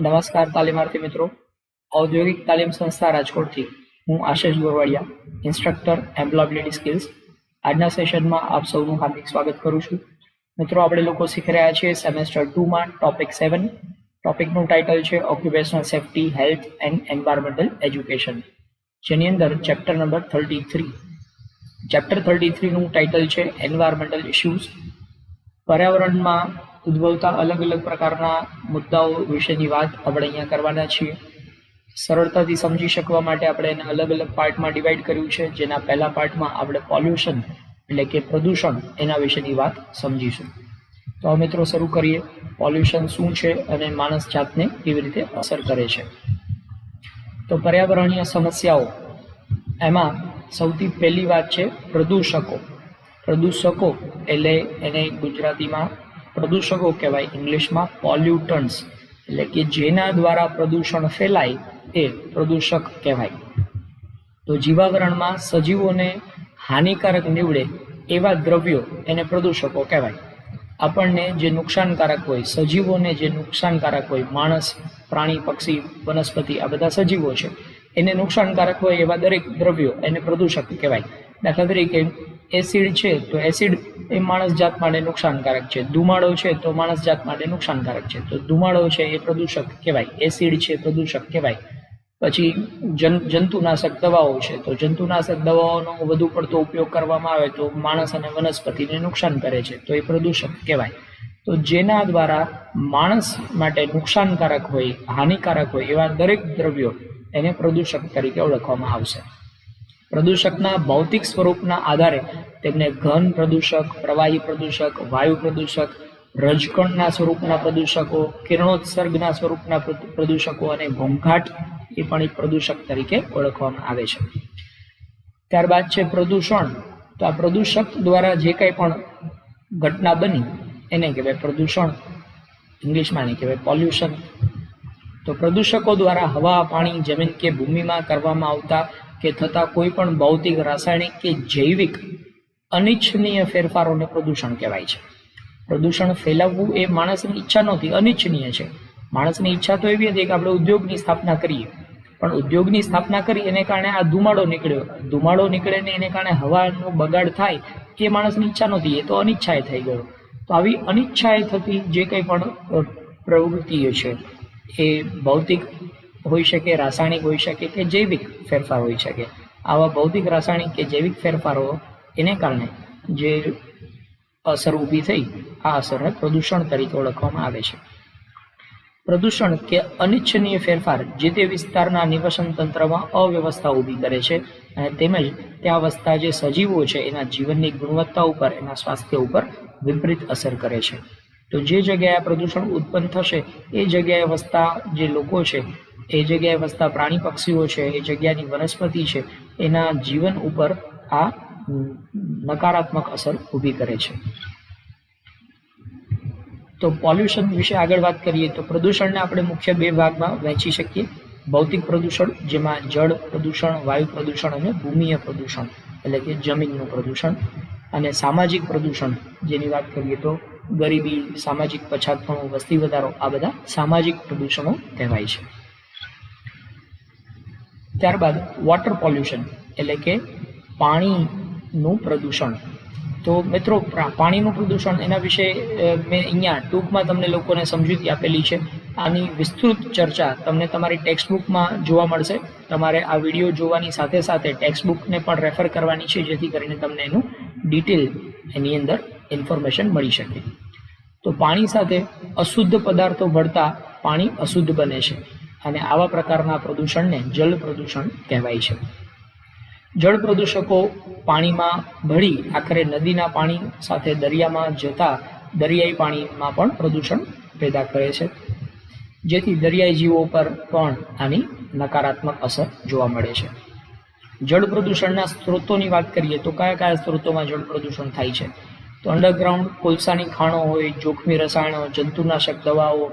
નમસ્કાર તાલીમાર્થી મિત્રો. ઔદ્યોગિક તાલીમ સંસ્થા રાજકોટથી હું આશિષ ગોરવાડિયા, ઇન્સ્ટ્રક્ટર એમ્પ્લોયબિલિટી સ્કિલ્સ. આજના સેશનમાં આપ સૌનું હાર્દિક સ્વાગત કરું છું. મિત્રો, આપણે લોકો શીખી રહ્યા છીએ સેમેસ્ટર 2માં ટોપિક 7. ટોપિકનું ટાઇટલ છે occupational safety, health and environmental education, જેની અંદર ચેપ્ટર નંબર 33. ચેપ્ટર 33નું ટાઇટલ છે એન્વાયરમેન્ટલ ઇશ્યુઝ. પર્યાવરણમાં ઉદ્ભવતા અલગ અલગ પ્રકારના મુદ્દાઓ વિશેની વાત આપણે અહીંયા કરવાના છીએ. સરળતાથી સમજી શકવા માટે આપણે એને અલગ અલગ પાર્ટમાં ડિવાઈડ કર્યું છે. જેના પહેલા પાર્ટમાં આપણે પોલ્યુશન એટલે કે પ્રદૂષણ એના વિશેની વાત સમજીશું. તો મિત્રો શરૂ કરીએ. પોલ્યુશન શું છે અને માણસ જાતને કેવી રીતે અસર કરે છે. તો પર્યાવરણીય સમસ્યાઓ, એમાં સૌથી પહેલી વાત છે પ્રદૂષકો. પ્રદૂષકો એટલે એને ગુજરાતીમાં પ્રદૂષકો કહેવાય, ઇંગ્લિશમાં પોલ્યુટન્ટ્સ, એટલે કે જેના દ્વારા પ્રદૂષણ ફેલાય એ પ્રદૂષક કહેવાય. તો જીવાવરણમાં સજીવોને હાનિકારક નીવડે એવા દ્રવ્યો એને પ્રદૂષકો કહેવાય. આપણને જે નુકસાનકારક હોય, સજીવોને જે નુકસાનકારક હોય, માણસ, પ્રાણી, પક્ષી, વનસ્પતિ, આ બધા સજીવો છે, એને નુકસાનકારક હોય એવા દરેક દ્રવ્યો એને પ્રદૂષક કહેવાય. દાખલા તરીકે એસિડ છે તો એસિડ એ માણસ જાત માટે નુકસાનકારક છે. ધુમાડો છે તો માણસ જાત માટે નુકસાનકારક છે, તો ધુમાડો છે એ પ્રદૂષક કહેવાય, એસિડ છે પ્રદૂષક કહેવાય. પછી જંતુનાશક દવાઓ છે, તો જંતુનાશક દવાઓનો વધુ પડતો ઉપયોગ કરવામાં આવે તો માણસ અને વનસ્પતિને નુકસાન કરે છે, તો એ પ્રદૂષક કહેવાય. તો જેના દ્વારા માણસ માટે નુકસાનકારક હોય, હાનિકારક હોય એવા દરેક દ્રવ્યો એને પ્રદૂષક તરીકે ઓળખવામાં આવશે. પ્રદૂષકના ભૌતિક સ્વરૂપના આધારે તેમને ઘન પ્રદૂષક, પ્રવાહી પ્રદૂષક, વાયુ પ્રદૂષક, રજકણના સ્વરૂપના પ્રદૂષકો, કિરણોત્સર્ગના સ્વરૂપના પ્રદૂષકો અને ઘોંઘાટ એ પણ એક પ્રદૂષક તરીકે ઓળખવામાં આવે છે. ત્યારબાદ છે પ્રદૂષણ. તો આ પ્રદૂષક દ્વારા જે કંઈ પણ ઘટના બની એને કહેવાય પ્રદૂષણ. ઇંગ્લિશમાં એને કહેવાય પોલ્યુશન. તો પ્રદૂષકો દ્વારા હવા, પાણી, જમીન કે ભૂમિમાં કરવામાં આવતા કે થતા કોઈ પણ ભૌતિક, રાસાયણિક કે જૈવિક અનિચ્છનીય ફેરફારોને પ્રદૂષણ કહેવાય છે. પ્રદૂષણ ફેલાવવું એ માણસની ઈચ્છા નહોતી, અનિચ્છનીય છે. માણસની ઈચ્છા તો એવી હતી કે આપણે ઉદ્યોગની સ્થાપના કરીએ, પણ ઉદ્યોગની સ્થાપના કરી એને કારણે આ ધુમાડો નીકળે ને એને કારણે હવાનો બગાડ થાય એ માણસની ઈચ્છા નહોતી, એ તો અનિચ્છાએ થઈ ગયો. તો આવી અનિચ્છાએ થતી જે કંઈ પણ પ્રવૃત્તિઓ છે એ ભૌતિક હોઈ શકે, રાસાયણિક હોઈ શકે કે જૈવિક ફેરફાર હોઈ શકે. આવા ભૌતિક, રાસાયણિક કે જૈવિક ફેરફારો એને કારણે જે અસર ઊભી થઈ, આ અસરને પ્રદૂષણ તરીકે ઓળખવામાં આવે છે. પ્રદૂષણ કે અનિચ્છનીય ફેરફાર જે તે વિસ્તારના નિવસન તંત્રમાં અવ્યવસ્થા ઊભી કરે છે અને તેમજ ત્યાં વસતા જે સજીવો છે એના જીવનની ગુણવત્તા ઉપર, એના સ્વાસ્થ્ય ઉપર વિપરીત અસર કરે છે. તો જે જગ્યાએ પ્રદૂષણ ઉત્પન્ન થશે એ જગ્યાએ વસતા જે લોકો છે, એ જગ્યાએ વસતા પ્રાણી, પક્ષીઓ છે, એ જગ્યાની વનસ્પતિ છે, એના જીવન ઉપર આ નકારાત્મક અસર ઊભી કરે છે. તો પોલ્યુશન વિશે આગળ વાત કરીએ તો પ્રદૂષણને આપણે મુખ્ય બે ભાગમાં વહેંચી શકીએ. ભૌતિક પ્રદૂષણ, જેમાં જળ પ્રદૂષણ, વાયુ પ્રદૂષણ અને ભૂમિય પ્રદૂષણ એટલે કે જમીનનું પ્રદૂષણ. અને સામાજિક પ્રદૂષણ, જેની વાત કરીએ તો ગરીબી, સામાજિક પછાતપણું, વસ્તી વધારો, આ બધા સામાજિક પ્રદૂષણો કહેવાય છે. ત્યારબાદ વોટર પોલ્યુશન એટલે કે પાણીનું પ્રદૂષણ. તો મિત્રો, પાણીનું પ્રદૂષણ એના વિશે મેં અહીંયા ટૂંકમાં તમને લોકોને સમજૂતી આપેલી છે. આની વિસ્તૃત ચર્ચા તમને તમારી ટેક્સ્ટબુકમાં જોવા મળશે. તમારે આ વિડીયો જોવાની સાથે સાથે ટેક્સ્ટબુકને પણ રેફર કરવાની છે, જેથી કરીને તમને એનું ડિટેલ એની અંદર ઇન્ફોર્મેશન મળી શકે. તો પાણી સાથે અશુદ્ધ પદાર્થો ભળતા પાણી અશુદ્ધ બને છે અને આવા પ્રકારના પ્રદૂષણને જળ પ્રદૂષણ કહેવાય છે. જળ પ્રદૂષકો પાણીમાં ભળી આખરે નદીના પાણી સાથે દરિયામાં જતા દરિયાઈ પાણીમાં પણ પ્રદૂષણ પેદા કરે છે, જેથી દરિયાઈ જીવો પર પણ આની નકારાત્મક અસર જોવા મળે છે. જળ પ્રદૂષણના સ્ત્રોતોની વાત કરીએ તો કયા કયા સ્ત્રોતોમાં જળ પ્રદૂષણ થાય છે? તો અંડરગ્રાઉન્ડ કોલસાની ખાણો હોય, જોખમી રસાયણો, જંતુનાશક દવાઓ,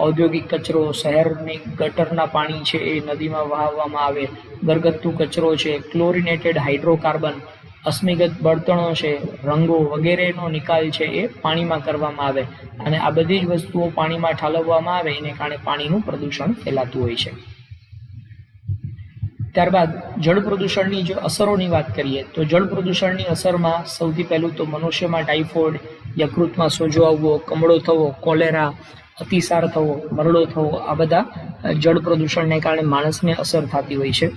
ઔદ્યોગિક કચરો, શહેરની ગટરના પાણી છે એ નદીમાં વહાવવામાં આવે, ઘરગથ્થુ કચરો છે, ક્લોરિનેટેડ હાઇડ્રોકાર્બન, અશ્મિગત બળતણો છે, રંગો વગેરેનો નિકાલ છે એ પાણીમાં કરવામાં આવે અને આ બધી જ વસ્તુઓ પાણીમાં ઠાલવવામાં આવે એને કારણે પાણીનું પ્રદૂષણ ફેલાતું હોય છે. ત્યારબાદ જળ પ્રદૂષણની જો અસરોની વાત કરીએ તો જળ પ્રદૂષણની અસરમાં સૌથી પહેલું તો મનુષ્યમાં ટાઇફોઇડ, યકૃતમાં સોજો આવવો, કમળો થવો, કોલેરા, અતિસાર થવો, મરડો થવો, આ બધા જળ પ્રદૂષણને કારણે માણસને અસર થતી હોય છે.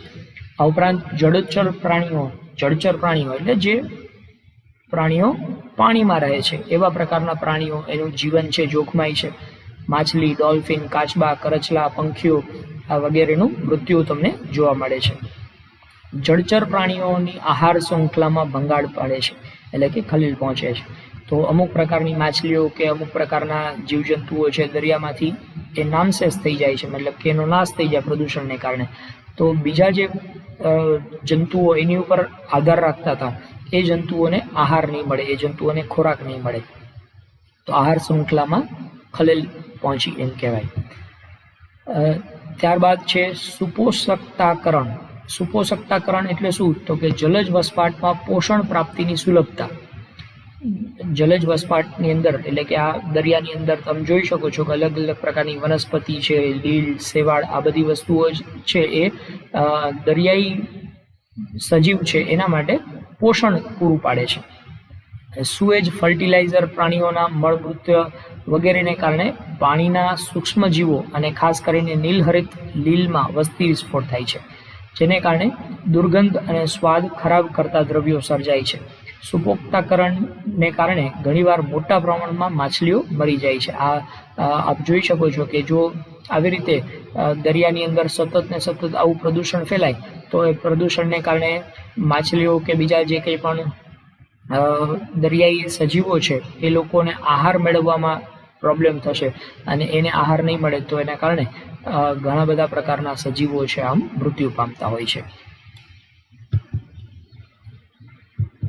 આ ઉપરાંત જળચર પ્રાણીઓ એટલે જે પ્રાણીઓ પાણીમાં રહે છે એવા પ્રકારના પ્રાણીઓ, એનું જીવન છે જોખમાય છે. માછલી, ડોલ્ફિન, કાચબા, કરચલા, પંખીઓ આ વગેરેનું મૃત્યુ તમને જોવા મળે છે. જળચર પ્રાણીઓની આહાર શૃંખલામાં ભંગાણ પડે છે, એટલે કે ખલેલ પહોંચે છે. તો અમુક પ્રકારની માછલીઓ કે અમુક પ્રકારના જીવજંતુઓ છે દરિયામાંથી એ નામશેષ થઈ જાય છે, મતલબ કે એનો નાશ થઈ જાય પ્રદૂષણને કારણે. તો બીજા જે જંતુઓ એની ઉપર આધાર રાખતા હતા એ જંતુઓને આહાર નહીં મળે, એ જંતુઓને ખોરાક નહીં મળે, તો આહાર શૃંખલામાં ખલેલ પહોંચી એમ કહેવાય. ત્યારબાદ છે સુપોષકતાકરણ. સુપોષકતાકરણ એટલે શું? તો કે જલજ વસપાટમાં પોષણ પ્રાપ્તિની સુલભતા. જલજ વસપાટની અંદર એટલે કે આ દરિયાની અંદર તમે જોઈ શકો છો કે અલગ અલગ પ્રકારની વનસ્પતિ છે, લીલ, શેવાળ, આ બધી વસ્તુઓ છે એ દરિયાઈ સજીવ છે એના માટે પોષણ પૂરું પાડે છે. સુએજ ફર્ટિલાઇઝર પ્રાણીઓના મળમૂત્ર વગેરેને કારણે પાણીના સૂક્ષ્મજીવો અને ખાસ કરીને નીલહરિત લીલમાં વસ્તી વિસ્ફોટ થાય છે, જેને કારણે દુર્ગંધ અને સ્વાદ ખરાબ કરતા દ્રવ્યો સર્જાય છે. સુપોષકતાકરણને કારણે ઘણીવાર મોટા પ્રમાણમાં માછલીઓ મરી જાય છે. આપ જોઈ શકો છો કે જો આવી રીતે દરિયાની અંદર સતત આવું પ્રદૂષણ ફેલાય તો એ પ્રદૂષણને કારણે માછલીઓ કે બીજા જે કંઈ પણ દરિયાઈ સજીવો છે એ લોકોને આહાર મેળવવામાં પ્રોબ્લેમ થશે અને એને આહાર નહીં મળે તો એના કારણે ઘણા બધા પ્રકારના સજીવો છે આમ મૃત્યુ પામતા હોય છે.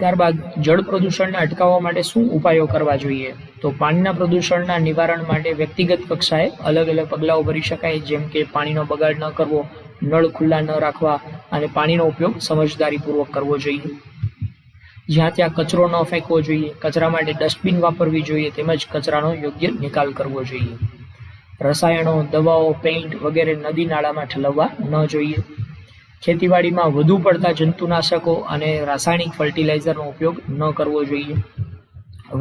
ત્યારબાદ જળ પ્રદૂષણને અટકાવવા માટે શું ઉપાયો કરવા જોઈએ? તો પાણીના પ્રદૂષણના નિવારણ માટે વ્યક્તિગત કક્ષાએ અલગ અલગ પગલાઓ ભરી શકાય, જેમ કે પાણીનો બગાડ ન કરવો, નળ ખુલ્લા ન રાખવા અને પાણીનો ઉપયોગ સમજદારીપૂર્વક કરવો જોઈએ. જ્યાં ત્યાં કચરો ન ફેંકવો જોઈએ, કચરા માટે ડસ્ટબિન વાપરવી જોઈએ, તેમજ કચરાનો યોગ્ય નિકાલ કરવો જોઈએ. રસાયણો, દવાઓ, પેઇન્ટ વગેરે નદી નાળામાં ઠલવવા ન જોઈએ. ખેતીવાડીમાં વધુ પડતા જંતુનાશકો અને રાસાયણિક ફર્ટિલાઇઝરનો ઉપયોગ ન કરવો જોઈએ.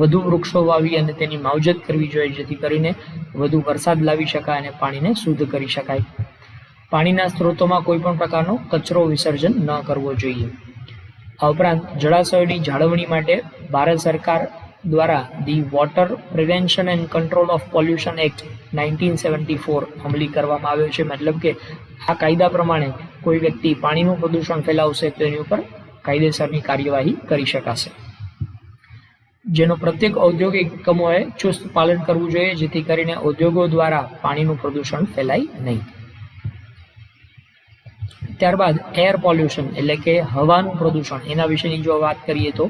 વધુ વૃક્ષો વાવી અને તેની માવજત કરવી જોઈએ, જેથી કરીને વધુ વરસાદ લાવી શકાય અને પાણીને શુદ્ધ કરી શકાય. પાણીના સ્ત્રોતોમાં કોઈ પણ પ્રકારનો કચરો વિસર્જન ન કરવો જોઈએ. આ ઉપરાંત જળાશયોની જાળવણી માટે ભારત સરકાર દ્વારા the water prevention and control of pollution act 1974 અમલી કરવામાં આવ્યો છે. મતલબ કે આ કાયદા પ્રમાણે કોઈ વ્યક્તિ પાણીનું પ્રદૂષણ ફેલાવશે તો એની ઉપર કાયદેસરની કાર્યવાહી કરી શકાશે, જેનો પ્રત્યેક ઔદ્યોગિક એકમોએ ચુસ્ત પાલન કરવું જોઈએ, જેથી કરીને ઉદ્યોગો દ્વારા પાણીનું પ્રદૂષણ ફેલાય નહીં. ત્યારબાદ એર પોલ્યુશન એટલે કે હવાનું પ્રદૂષણ, એના વિશેની જો વાત કરીએ તો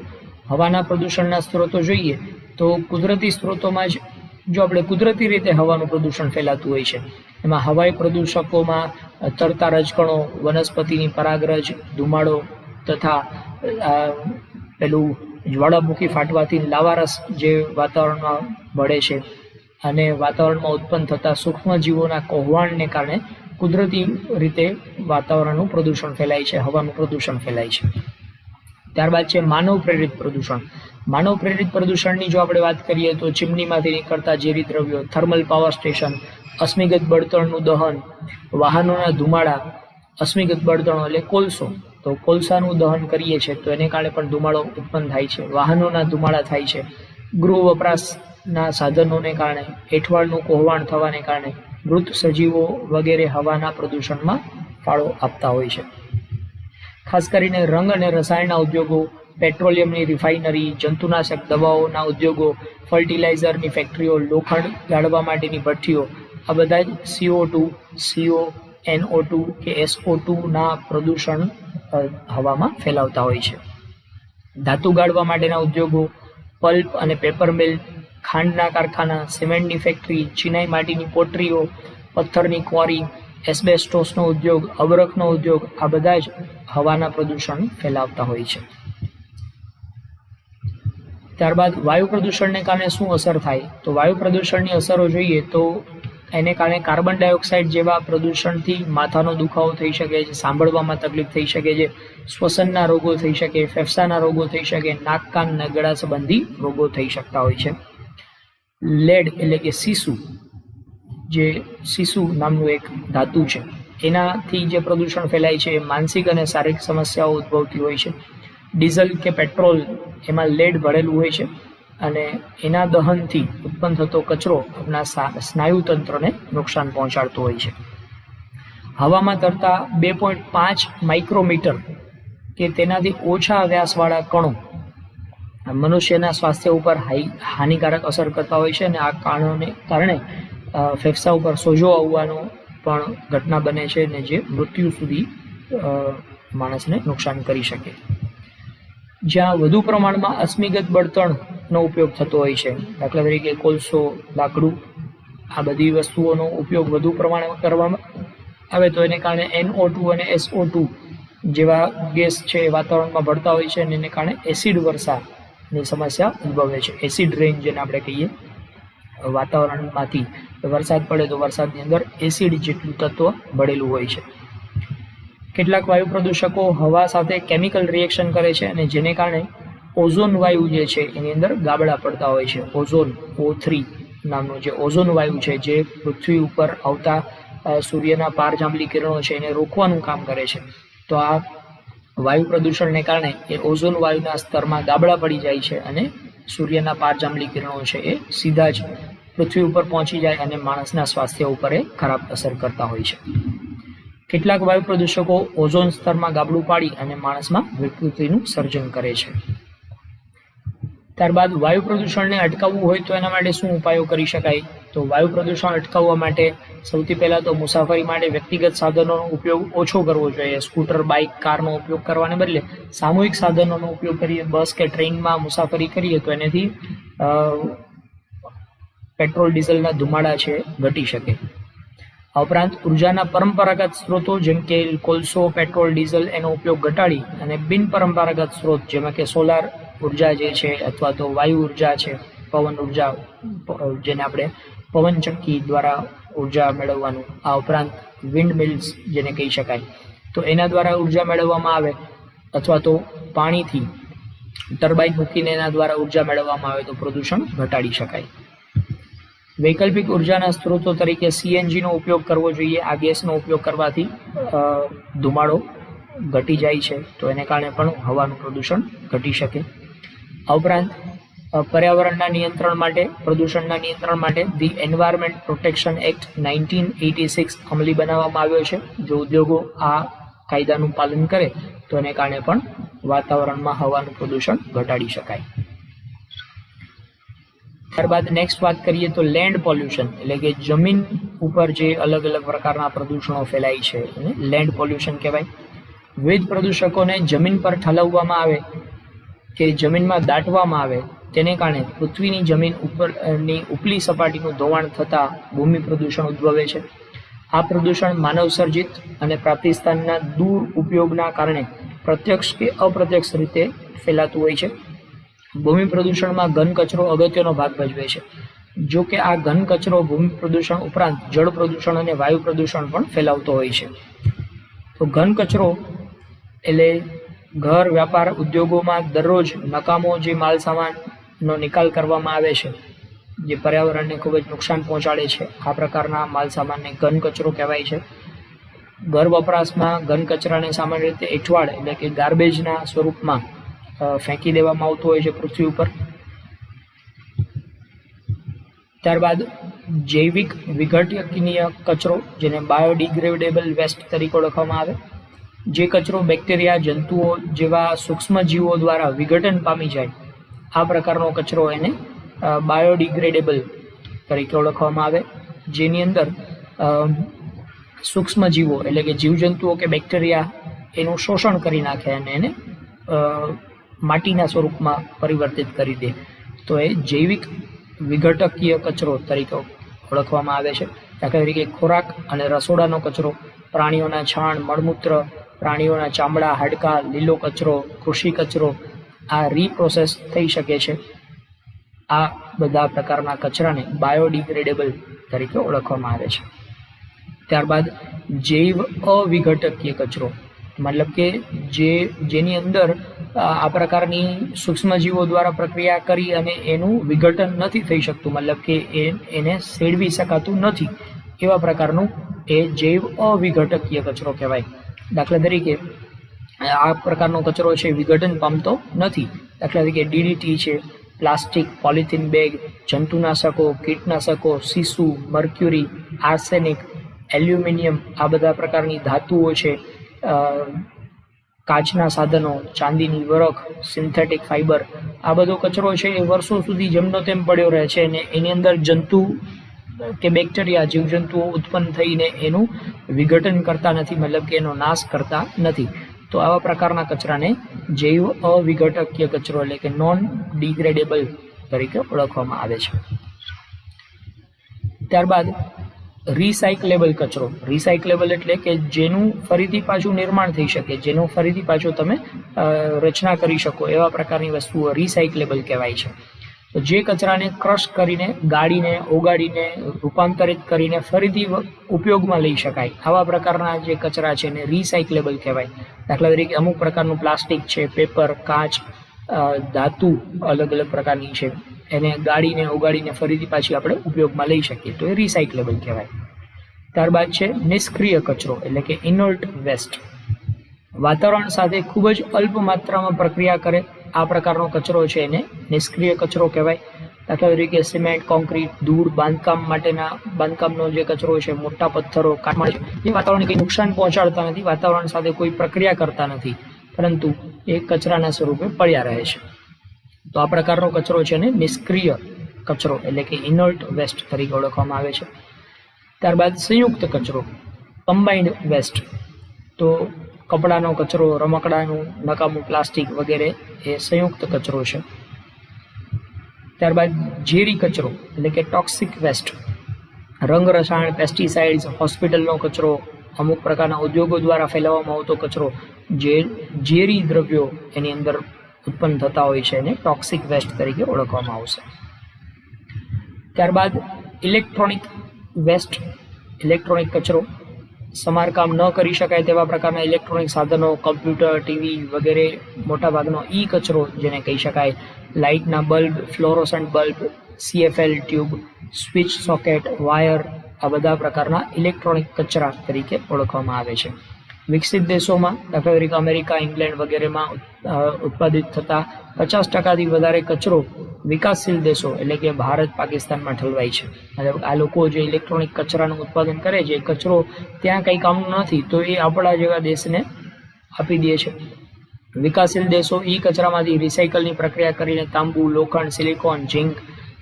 હવાના પ્રદૂષણના સ્ત્રોતો જોઈએ તો કુદરતી સ્ત્રોતોમાં જ જો આપણે કુદરતી રીતે હવાનું પ્રદૂષણ ફેલાતું હોય છે. એમાં હવાઈ પ્રદૂષકોમાં તરતા રજકણો, વનસ્પતિની પરાગરજ, ધુમાડો તથા પેલું જ્વાળામુખી ફાટવાથી લાવારસ જે વાતાવરણમાં ભળે છે અને વાતાવરણમાં ઉત્પન્ન થતા સૂક્ષ્મજીવોના કહોવાણને કારણે કુદરતી રીતે વાતાવરણનું પ્રદૂષણ ફેલાય છે, હવાનું પ્રદૂષણ ફેલાય છે. ત્યારબાદ છે માનવ પ્રેરિત પ્રદૂષણ. માનવ પ્રેરિત પ્રદૂષણની જો આપણે વાત કરીએ તો ચીમનીમાંથી નીકળતા ઝેરી દ્રવ્યો, થર્મલ પાવર સ્ટેશન, અશ્મિગત બળતણનું દહન, વાહનોના ધુમાડા, અશ્મિગત બળતણો એટલે કોલસો, તો કોલસાનું દહન કરીએ છીએ તો એને કારણે પણ ધુમાડો ઉત્પન્ન થાય છે. વાહનોના ધુમાડા થાય છે. ગૃહ વપરાશના સાધનોને કારણે, એઠવાડનું કોહવાણ થવાને કારણે મૃત સજીવો વગેરે હવાના પ્રદૂષણમાં ફાળો આપતા હોય છે. ખાસ કરીને રંગ અને રસાયણના ઉદ્યોગો, પેટ્રોલિયમની રિફાઇનરી, જંતુનાશક દવાઓના ઉદ્યોગો, ફર્ટિલાઇઝરની ફેક્ટરીઓ, લોખંડ ગાળવા માટેની ભઠ્ઠીઓ, આ બધા જ CO2, CO, NO2 કે SO2 ના પ્રદૂષણ હવામાં ફેલાવતા હોય છે. ધાતુ ગાળવા માટેના ઉદ્યોગો, પલ્પ અને પેપર મિલ, ખાંડના કારખાના, સિમેન્ટની ફેક્ટરી, ચિનાઈ માટીની પોટરીઓ, પથ્થરની ક્વોરી, એસ્બેસ્ટોસનો ઉદ્યોગ, અબરખનો ઉદ્યોગ, આ બધા જ હવાના પ્રદૂષણ ફેલાવતા હોય છે. ત્યારબાદ વાયુ પ્રદૂષણને કારણે શું અસર થાય? તો વાયુ પ્રદૂષણની અસરો જોઈએ તો એને કારણે કાર્બન ડાયોક્સાઇડ જેવા પ્રદૂષણથી માથાનો દુખાવો થઈ શકે છે, સાંભળવામાં તકલીફ થઈ શકે છે, શ્વસનના રોગો થઈ શકે, ફેફસાના રોગો થઈ શકે, નાક કાન અને ગળા સંબંધી રોગો થઈ શકતા હોય છે. લેડ એટલે કે સીસુ, જે સીસુ નામનું એક ધાતુ છે, એનાથી જે પ્રદૂષણ ફેલાય છે એ માનસિક અને શારીરિક સમસ્યાઓ ઉદ્ભવતી હોય છે. ડીઝલ કે પેટ્રોલ એમાં લેડ ભરેલું હોય છે અને એના દહનથી ઉત્પન્ન થતો કચરો આપણા સ્નાયુ તંત્રને નુકસાન પહોંચાડતો હોય છે. હવામાં તરતા 2.5 માઇક્રોમીટર કે તેનાથી ઓછા વ્યાસવાળા કણો મનુષ્યના સ્વાસ્થ્ય ઉપર હાનિકારક અસર કરતા હોય છે અને આ કારણે ફેફસા ઉપર સોજો આવવાનો પણ ઘટના બને છે અને જે મૃત્યુ સુધી માણસને નુકસાન કરી શકે. જ્યાં વધુ પ્રમાણમાં અશ્મિગત બળતણનો ઉપયોગ થતો હોય છે, દાખલા તરીકે કોલસો, લાકડું, આ બધી વસ્તુઓનો ઉપયોગ વધુ પ્રમાણમાં કરવામાં આવે તો એને કારણે NO2 અને SO2 જેવા ગેસ છે એ વાતાવરણમાં ભળતા હોય છે અને એને કારણે એસિડ વર્ષાની સમસ્યા ઉદ્ભવે છે. એસિડ રેન જેને આપણે કહીએ, વાતાવરણમાંથી વરસાદ પડે તો વરસાદની અંદર એસિડ જેટલું તત્વ ભળેલું હોય છે. કેટલાક વાયુ પ્રદૂષકો હવા સાથે કેમિકલ રિએક્શન કરે છે અને જેને કારણે ઓઝોન વાયુ જે છે એની અંદર ગાબડા પડતા હોય છે. ઓઝોન O3 નામનો જે ઓઝોન વાયુ છે, જે પૃથ્વી ઉપર આવતા સૂર્યના પારજાંબલી કિરણો છે એને રોકવાનું કામ કરે છે. તો આ વાયુ પ્રદૂષણને કારણે એ ઓઝોન વાયુના સ્તરમાં ગાબડા પડી જાય છે અને સૂર્યના પારજાંબલી કિરણો છે એ સીધા જ પૃથ્વી ઉપર પહોંચી જાય અને માણસના સ્વાસ્થ્ય ઉપર એ ખરાબ અસર કરતા હોય છે. કેટલાક વાયુ પ્રદૂષકો ઓઝોન સ્તરમાં ગાબડું પાડી અને માણસમાં વિકૃતિનું સર્જન કરે છે. ત્યારબાદ વાયુ પ્રદૂષણને અટકાવવું હોય તો એના માટે શું ઉપાયો કરી શકાય? તો વાયુ પ્રદૂષણ અટકાવવા માટે સૌથી પહેલાં તો મુસાફરી માટે વ્યક્તિગત સાધનોનો ઉપયોગ ઓછો કરવો જોઈએ. સ્કૂટર, બાઇક, કારનો ઉપયોગ કરવાને બદલે સામૂહિક સાધનોનો ઉપયોગ કરીએ. બસ કે ટ્રેનમાં મુસાફરી કરીએ તો એનાથી પેટ્રોલ ડીઝલના ધુમાડા છે ઘટી શકે. આ ઉપરાંત ઉર્જાના પરંપરાગત સ્ત્રોતો જેમ કે કોલસો, પેટ્રોલ, ડીઝલ એનો ઉપયોગ ઘટાડી અને બિનપરંપરાગત સ્ત્રોત જેમાં કે સોલાર ઉર્જા જે છે અથવા તો વાયુ ઉર્જા છે, પવન ઉર્જા જેને આપણે પવનચક્કી દ્વારા ઉર્જા મેળવવાનું, આ ઉપરાંત વિન્ડ મિલ્સ જેને કહી શકાય, તો એના દ્વારા ઉર્જા મેળવવામાં આવે અથવા તો પાણીથી ટર્બાઇન મૂકીને એના દ્વારા ઉર્જા મેળવવામાં આવે તો પ્રદૂષણ ઘટાડી શકાય. વૈકલ્પિક ઉર્જાના સ્ત્રોતો તરીકે CNGનો ઉપયોગ કરવો જોઈએ. આ ગેસનો ઉપયોગ કરવાથી ધુમાડો ઘટી જાય છે તો એને કારણે પણ હવાનું પ્રદૂષણ ઘટી શકે. આ ઉપરાંત પર્યાવરણના નિયંત્રણ માટે, પ્રદૂષણના નિયંત્રણ માટે ધી એન્વાયરમેન્ટ પ્રોટેક્શન એક્ટ 1986 અમલી બનાવવામાં આવ્યો છે. જો ઉદ્યોગો આ કાયદાનું પાલન કરે તો એને કારણે પણ વાતાવરણમાં હવાનું પ્રદૂષણ ઘટાડી શકાય. ત્યારબાદ નેક્સ્ટ વાત કરીએ તો લેન્ડ પોલ્યુશન, એટલે કે જમીન ઉપર જે અલગ અલગ પ્રકારના પ્રદૂષણો ફેલાય છે એને લેન્ડ પોલ્યુશન કહેવાય. વિવિધ પ્રદૂષકોને જમીન પર ઠાલવવામાં આવે કે જમીનમાં દાટવામાં આવે તેને કારણે પૃથ્વીની જમીન ઉપરની ઉપલી સપાટીનું ધોવાણ થતાં ભૂમિ પ્રદૂષણ ઉદ્ભવે છે. આ પ્રદૂષણ માનવ સર્જિત અને પ્રાપ્તિસ્થાનના દૂર ઉપયોગના કારણે પ્રત્યક્ષ કે અપ્રત્યક્ષ રીતે ફેલાતું હોય છે. ભૂમિ પ્રદૂષણમાં ઘન કચરો અગત્યનો ભાગ ભજવે છે. જો કે આ ઘન કચરો ભૂમિ પ્રદૂષણ ઉપરાંત જળ પ્રદૂષણ અને વાયુ પ્રદૂષણ પણ ફેલાવતો હોય છે. તો ઘન કચરો એટલે ઘર, વ્યાપાર, ઉદ્યોગોમાં દરરોજ નકામો જે માલ સામાનનો નિકાલ કરવામાં આવે છે જે પર્યાવરણને ખૂબ જ નુકસાન પહોંચાડે છે, આ પ્રકારના માલ સામાનને ઘન કચરો કહેવાય છે. ઘર વપરાશમાં ઘન કચરાને સામાન્ય રીતે એઠવાડ એટલે કે ગાર્બેજના સ્વરૂપમાં ફેંકી દેવામાં આવતો હોય છે પૃથ્વી ઉપર. ત્યારબાદ જૈવિક વિઘટનીય કચરો જેને બાયોડિગ્રેડેબલ વેસ્ટ તરીકે ઓળખવામાં આવે, જે કચરો બેક્ટેરિયા, જંતુઓ જેવા સૂક્ષ્મજીવો દ્વારા વિઘટન પામી જાય આ પ્રકારનો કચરો એને બાયોડિગ્રેડેબલ તરીકે ઓળખવામાં આવે, જેની અંદર સૂક્ષ્મજીવો એટલે કે જીવજંતુઓ કે બેક્ટેરિયા એનું શોષણ કરી નાખે અને એને માટીના સ્વરૂપમાં પરિવર્તિત કરી દે, તો એ જૈવિક વિઘટકીય કચરો તરીકે ઓળખવામાં આવે છે. દાખલા તરીકે ખોરાક અને રસોડાનો કચરો, પ્રાણીઓના છાણ, મળમૂત્ર, પ્રાણીઓના ચામડા, હાડકાં, લીલો કચરો, કૃષિ કચરો આ રીપ્રોસેસ થઈ શકે છે આ બધા પ્રકારના કચરાને બાયોડિગ્રેડેબલ તરીકે ઓળખવામાં આવે છે. ત્યારબાદ જૈવ અવિઘટકીય કચરો, મતલબ કે જેની અંદર આ પ્રકારની સૂક્ષ્મજીવો દ્વારા પ્રક્રિયા કરી અને એનું વિઘટન નથી થઈ શકતું, મતલબ કે એને સેડવી શકાતું નથી, એવા પ્રકારનું એ જૈવ અવિઘટકીય કચરો કહેવાય. દાખલા તરીકે આ પ્રકારનો કચરો છે વિઘટન પામતો નથી. દાખલા તરીકે ડીડીટી છે, પ્લાસ્ટિક, પોલિથીન બેગ, જંતુનાશકો, કીટનાશકો, સીસુ, મર્ક્યુરી, આર્સેનિક, એલ્યુમિનિયમ, આ બધા પ્રકારની ધાતુઓ છે, કાચના સાધનો, ચાંદીની વરખ, સિન્થેટિક ફાઇબર, આ બધો કચરો છે એ વર્ષો સુધી જેમનો તેમ પડ્યો રહે છે અને એની અંદર જંતુ કે બેક્ટેરિયા, જીવજંતુઓ ઉત્પન્ન થઈને એનું વિઘટન કરતા નથી, મતલબ કે એનો નાશ કરતા નથી. તો આવા પ્રકારના કચરાને જૈવ અવિઘટકીય કચરો એટલે કે નોન ડિગ્રેડેબલ તરીકે ઓળખવામાં આવે છે. ત્યારબાદ રિસાયકલેબલ કચરો. રિસાયકલેબલ એટલે કે જેનું ફરીથી પાછું નિર્માણ થઈ શકે, જેનું ફરીથી પાછું તમે રચના કરી શકો, એવા પ્રકારની વસ્તુઓ રિસાયકલેબલ કહેવાય છે. તો જે કચરાને ક્રશ કરીને, ગાળીને, ઓગાળીને, રૂપાંતરિત કરીને ફરીથી ઉપયોગમાં લઈ શકાય, આવા પ્રકારના જે કચરા છે એને રિસાયકલેબલ કહેવાય. દાખલા તરીકે અમુક પ્રકારનું પ્લાસ્ટિક છે, પેપર, કાચ, ધાતુ અલગ અલગ પ્રકારની છે, એને ગાળીને, ઓગાળીને ફરીથી પાછી આપણે ઉપયોગમાં લઈ શકીએ, તો એ રિસાયકલેબલ કહેવાય. ત્યારબાદ છે નિષ્ક્રિય કચરો એટલે કે ઇનર્ટ વેસ્ટ. વાતાવરણ સાથે ખૂબ જ અલ્પ માત્રામાં પ્રક્રિયા કરે આ પ્રકારનો કચરો છે એને નિષ્ક્રિય કચરો કહેવાય. દાખલા તરીકે સિમેન્ટ, કોન્ક્રીટ, ધૂળ, બાંધકામનો જે કચરો છે, મોટા પથ્થરો, કાટમાળ, એ વાતાવરણને કંઈ નુકસાન પહોંચાડતા નથી, વાતાવરણ સાથે કોઈ પ્રક્રિયા કરતા નથી, પરંતુ એ કચરાના સ્વરૂપે પડ્યા રહે છે. તો આ પ્રકારનો કચરો છે ને નિષ્ક્રિય કચરો એટલે કે ઇનર્ટ વેસ્ટ તરીકે ઓળખવામાં આવે છે. ત્યારબાદ સંયુક્ત કચરો, કમ્બાઇન્ડ વેસ્ટ. તો કપડાનો કચરો, રમકડાનું નકામું પ્લાસ્ટિક વગેરે એ સંયુક્ત કચરો છે. ત્યારબાદ ઝેરી કચરો એટલે કે ટોક્સિક વેસ્ટ. રંગ રસાયણ, પેસ્ટિસાઇડ્સ, હોસ્પિટલનો કચરો, અમુક પ્રકારના ઉદ્યોગો દ્વારા ફેલાવવામાં આવતો કચરો, જે ઝેરી દ્રવ્યો એની અંદર ઉત્પન્ન થતા હોય છે એને ટોક્સિક વેસ્ટ તરીકે ઓળખવામાં આવશે. ત્યારબાદ ઇલેક્ટ્રોનિક વેસ્ટ, ઇલેક્ટ્રોનિક કચરો. સમારકામ ન કરી શકાય તેવા પ્રકારના ઇલેક્ટ્રોનિક સાધનો, કમ્પ્યુટર, ટીવી વગેરે મોટાભાગનો ઈ કચરો જેને કહી શકાય. લાઇટના bulb, fluorescent bulb, CFL tube, switch socket, wire, આ બધા પ્રકારના ઇલેક્ટ્રોનિક કચરા તરીકે ઓળખવામાં આવે છે. વિકસિત દેશોમાં દાખલા તરીકે અમેરિકા, ઇંગ્લેન્ડ વગેરેમાં ઉત્પાદિત થતા 50%થી વધારે કચરો વિકાસશીલ દેશો એટલે કે ભારત, પાકિસ્તાનમાં ઠલવાય છે. મતલબ આ લોકો જે ઇલેક્ટ્રોનિક કચરાનું ઉત્પાદન કરે છે, કચરો ત્યાં કંઈ કામનું નથી, તો એ આપણા જેવા દેશને આપી દે છે. વિકાસશીલ દેશો ઈ કચરામાંથી રિસાયકલની પ્રક્રિયા કરીને તાંબુ, લોખંડ, સિલિકોન, ઝિંક,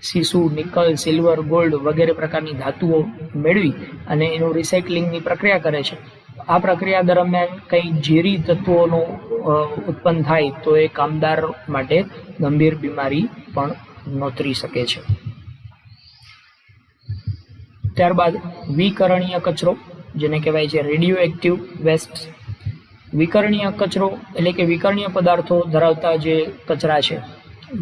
સીસુ, નિકલ, સિલ્વર, ગોલ્ડ વગેરે પ્રકારની ધાતુઓ મેળવી અને એનું રિસાયકલિંગની પ્રક્રિયા કરે છે. આ પ્રક્રિયા દરમિયાન કંઈ ઝેરી તત્વોનું ઉત્પન્ન થાય તો એ કામદાર માટે ગંભીર બીમારી પણ નોતરી શકે છે. ત્યારબાદ વિકરણીય કચરો જેને કહેવાય છે રેડિયો એક્ટિવ વેસ્ટ. વિકરણીય કચરો એટલે કે વિકરણીય પદાર્થો ધરાવતા જે કચરા છે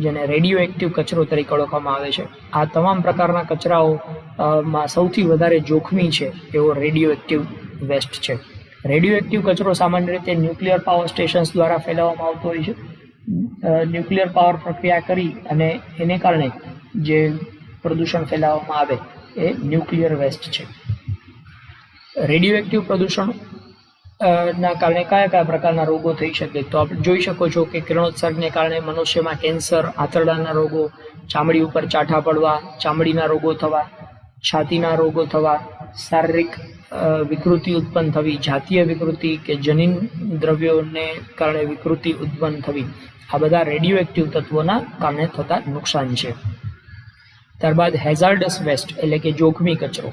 જેને રેડિયો એક્ટિવ કચરો તરીકે ઓળખવામાં આવે છે. આ તમામ પ્રકારના કચરાઓમાં સૌથી વધારે જોખમી છે એવો રેડિયો એક્ટિવ વેસ્ટ છે. રેડિયો એક્ટિવ કચરો સામાન્ય રીતે ન્યુક્લિયર પાવર સ્ટેશન્સ દ્વારા ફેલાવવામાં આવતો હોય છે. ન્યુક્લિયર પાવર પ્રક્રિયા કરી અને એને કારણે જે પ્રદૂષણ ફેલાવવામાં આવે એ ન્યુક્લિયર વેસ્ટ છે. રેડિયો એક્ટિવ પ્રદૂષણ ના કારણે કયા કયા પ્રકારના રોગો થઈ શકે, તો આપણે જોઈ શકો છો કે કિરણોત્સર્ગને કારણે મનુષ્યમાં કેન્સર, આંતરડાના રોગો, ચામડી ઉપર ચાઠા પડવા, ચામડીના રોગો થવા, છાતીના રોગો થવા, શારીરિક વિકૃતિ ઉત્પન્ન થવી, જાતીય વિકૃતિ કે જનીન દ્રવ્યોને કારણે વિકૃતિ ઉત્પન્ન થવી, આ બધા રેડિયો એક્ટિવ તત્વોના કારણે થતા નુકસાન છે. ત્યારબાદ હેઝાર્ડસ વેસ્ટ એટલે કે જોખમી કચરો.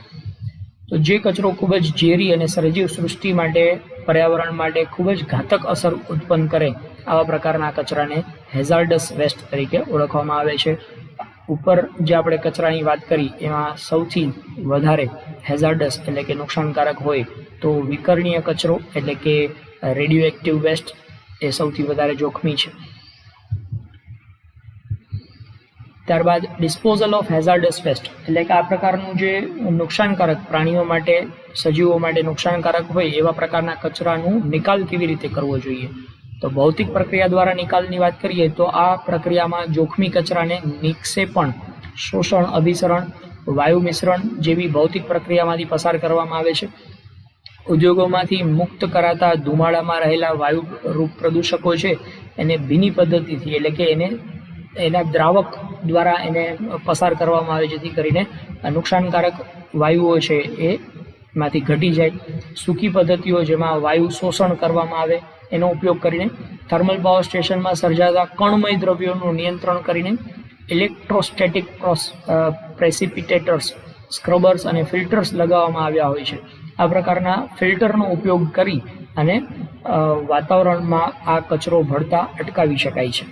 તો જે કચરો ખૂબ જ ઝેરી અને સજીવ સૃષ્ટિ માટે, પર્યાવરણ માટે ખૂબ જ ઘાતક અસર ઉત્પન્ન કરે આવા પ્રકારના કચરાને હેઝાર્ડસ વેસ્ટ તરીકે ઓળખવામાં આવે છે. ઉપર જે આપણે કચરાની વાત કરી એમાં સૌથી વધારે હેઝાર્ડસ એટલે કે નુકસાનકારક હોય તો વિકરણીય કચરો એટલે કે રેડિયો એક્ટિવ વેસ્ટ એ સૌથી વધારે જોખમી છે. ત્યારબાદ ડિસ્પોઝલ ઓફ હેઝાર્ડસ વેસ્ટ, એટલે કે આ પ્રકારનું જે નુકસાનકારક, પ્રાણીઓ માટે, સજીવો માટે નુકસાનકારક હોય એવા પ્રકારના કચરાનું નિકાલ કેવી રીતે કરવો જોઈએ. તો ભૌતિક પ્રક્રિયા દ્વારા નિકાલની વાત કરીએ તો આ પ્રક્રિયામાં જોખમી કચરાને નિક્ષેપણ, શોષણ, અભિસરણ, વાયુ મિશ્રણ જેવી ભૌતિક પ્રક્રિયામાંથી પસાર કરવામાં આવે છે. ઉદ્યોગોમાંથી મુક્ત કરાતા ધુમાડામાં રહેલા વાયુરૂપ પ્રદૂષકો છે એને ભીની પદ્ધતિથી, એટલે કે એના દ્રાવક દ્વારા એને પસાર કરવામાં આવે, જેથી કરીને નુકસાનકારક વાયુઓ છે એમાંથી ઘટી જાય. સૂકી પદ્ધતિઓ જેમાં વાયુ શોષણ કરવામાં આવે એનો ઉપયોગ કરીને થર્મલ પાવર સ્ટેશનમાં સર્જાતા કણમય દ્રવ્યોનું નિયંત્રણ કરીને ઇલેક્ટ્રોસ્ટેટિક પ્રેસિપિટેટર્સ, સ્ક્રબર્સ અને ફિલ્ટર્સ લગાવવામાં આવ્યા હોય છે. આ પ્રકારના ફિલ્ટરનો ઉપયોગ કરી અને વાતાવરણમાં આ કચરો ભળતા અટકાવી શકાય છે.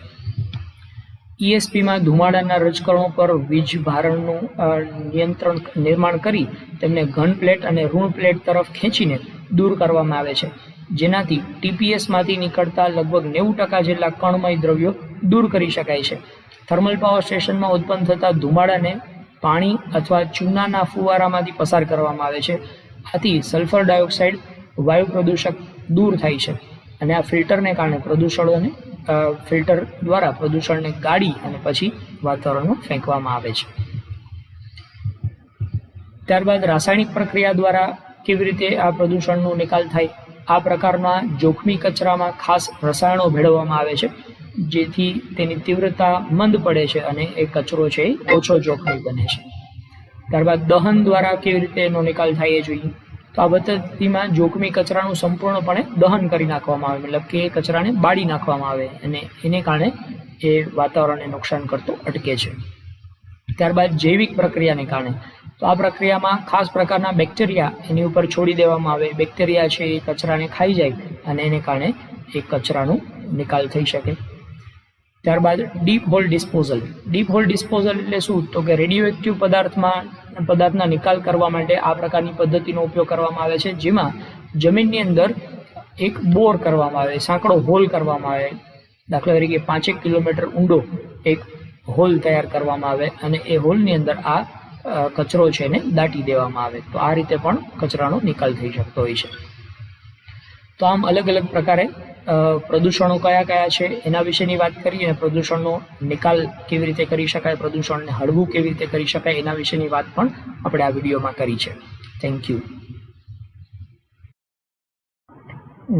ESPમાં ધુમાડાના રજકણો પર વીજ ભારણનું નિર્માણ કરી તેમને ઘન પ્લેટ અને ઋણ પ્લેટ તરફ ખેંચીને દૂર કરવામાં આવે છે, જેનાથી TPSમાંથી નીકળતા લગભગ 90% જેટલા કણમય દ્રવ્યો દૂર કરી શકાય છે. થર્મલ પાવર સ્ટેશનમાં ઉત્પન્ન થતા ધુમાડાને પાણી અથવા ચૂનાના ફુવારામાંથી પસાર કરવામાં આવે છે. આથી સલ્ફર ડાયોક્સાઇડ વાયુ પ્રદૂષક દૂર થાય છે અને આ ફિલ્ટરને કારણે ફિલ્ટર દ્વારા પ્રદૂષણને ગાળી અને પછી વાતાવરણમાં ફેંકવામાં આવે છે. ત્યારબાદ રાસાયણિક પ્રક્રિયા દ્વારા કેવી રીતે આ પ્રદૂષણનો નિકાલ થાય. આ પ્રકારના જોખમી કચરામાં ખાસ રસાયણો ભેળવવામાં આવે છે, જેથી તેની તીવ્રતા મંદ પડે છે અને એ કચરો છે એ ઓછો જોખમી બને છે. ત્યારબાદ દહન દ્વારા કેવી રીતે એનો નિકાલ થાય એ જોઈએ. તો આ પદ્ધતિમાં જોખમી કચરાનું સંપૂર્ણપણે દહન કરી નાખવામાં આવે, મતલબ કે એ કચરાને બાળી નાખવામાં આવે અને એને કારણે એ વાતાવરણને નુકસાન કરતો અટકે છે. ત્યારબાદ જૈવિક પ્રક્રિયાને કારણે, તો આ પ્રક્રિયામાં ખાસ પ્રકારના બેક્ટેરિયા એની ઉપર છોડી દેવામાં આવે. બેક્ટેરિયા છે એ કચરાને ખાઈ જાય અને એને કારણે એ કચરાનો નિકાલ થઈ શકે. ત્યારબાદ deep hole disposal. Deep hole disposal એટલે શું? તો કે રેડિયો એક્ટિવ પદાર્થના નિકાલ કરવા માટે આ પ્રકારની પદ્ધતિનો ઉપયોગ કરવામાં આવે છે, જેમાં જમીનની અંદર એક બોર કરવામાં આવે, સાંકડો હોલ કરવામાં આવે. દાખલા તરીકે 5 કિલોમીટર ઊંડો એક હોલ તૈયાર કરવામાં આવે અને એ હોલની અંદર આ કચરો છે એને દાટી દેવામાં આવે. તો આ રીતે પણ કચરાનો નિકાલ થઈ શકતો હોય છે. તો આમ અલગ અલગ પ્રકારે પ્રદૂષણો કયા કયા છે એના વિશેની વાત કરી અને પ્રદૂષણનો નિકાલ કેવી રીતે કરી શકાય, પ્રદૂષણને હળવું કેવી રીતે કરી શકાય એના વિશેની વાત પણ આપણે આ વિડીયોમાં કરી છે. Thank you.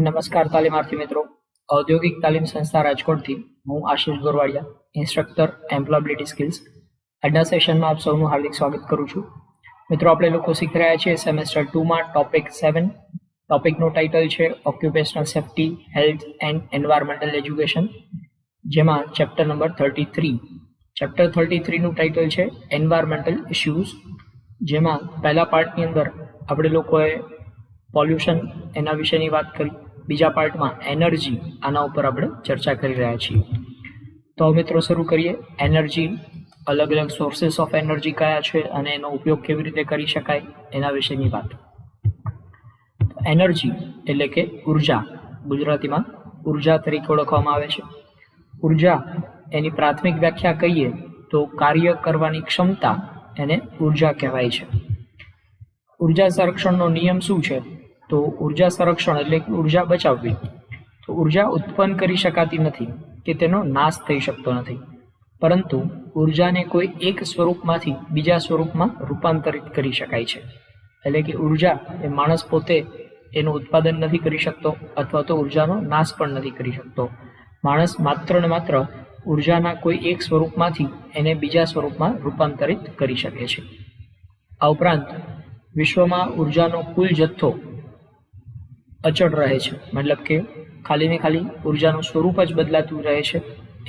નમસ્કાર તાલીમાર્થી મિત્રો, ઔદ્યોગિક તાલીમ સંસ્થા રાજકોટથી હું આશિષ ગોરવાડિયા, ઇન્સ્ટ્રક્ટર એમ્પ્લોયબિલિટી સ્કિલ્સ. આજના સેશનમાં આપ સૌનું હાર્દિક સ્વાગત કરું છું. મિત્રો, આપણે લોકો શીખી રહ્યા છીએ સેમેસ્ટર 2માં ટોપિક 7. ટોપિકનું ટાઇટલ છે occupational safety, health and environmental education, જેમાં ચેપ્ટર નંબર 33. ચેપ્ટર 33નું ટાઇટલ છે એન્વાયરમેન્ટલ ઇશ્યુઝ, જેમાં પહેલા પાર્ટની અંદર આપણે લોકોએ પોલ્યુશન એના વિશેની વાત કરી. બીજા પાર્ટમાં એનર્જી, આના ઉપર આપણે ચર્ચા કરી રહ્યા છીએ. તો મિત્રો શરૂ કરીએ. એનર્જી, અલગ અલગ સોર્सेस ઓફ એનર્જી કયા છે અને એનો ઉપયોગ કેવી રીતે કરી શકાય એના વિશેની વાત. એનર્જી એટલે કે ઉર્જા, ગુજરાતીમાં ઉર્જા તરીકે ઓળખવામાં આવે છે. ઉર્જા એની પ્રાથમિક વ્યાખ્યા કહીએ તો કાર્ય કરવાની ક્ષમતા, એને ઉર્જા કહેવાય છે. ઉર્જા સંરક્ષણનો નિયમ શું છે? તો ઉર્જા સંરક્ષણ એટલે કે ઉર્જા બચાવવી. તો ઉર્જા ઉત્પન્ન કરી શકાતી નથી કે તેનો નાશ થઈ શકતો નથી, પરંતુ ઉર્જાને કોઈ એક સ્વરૂપમાંથી બીજા સ્વરૂપમાં રૂપાંતરિત કરી શકાય છે. એટલે કે ઉર્જા એ માણસ પોતે એનું ઉત્પાદન નથી કરી શકતો અથવા તો ઉર્જાનો નાશ પણ નથી કરી શકતો. માણસ માત્ર ને માત્ર ઉર્જાના કોઈ એક સ્વરૂપમાંથી એને બીજા સ્વરૂપમાં રૂપાંતરિત કરી શકે છે. આ ઉપરાંત વિશ્વમાં ઉર્જાનો કુલ જથ્થો અચળ રહે છે, મતલબ કે ખાલી ને ખાલી ઉર્જાનું સ્વરૂપ જ બદલાતું રહે છે.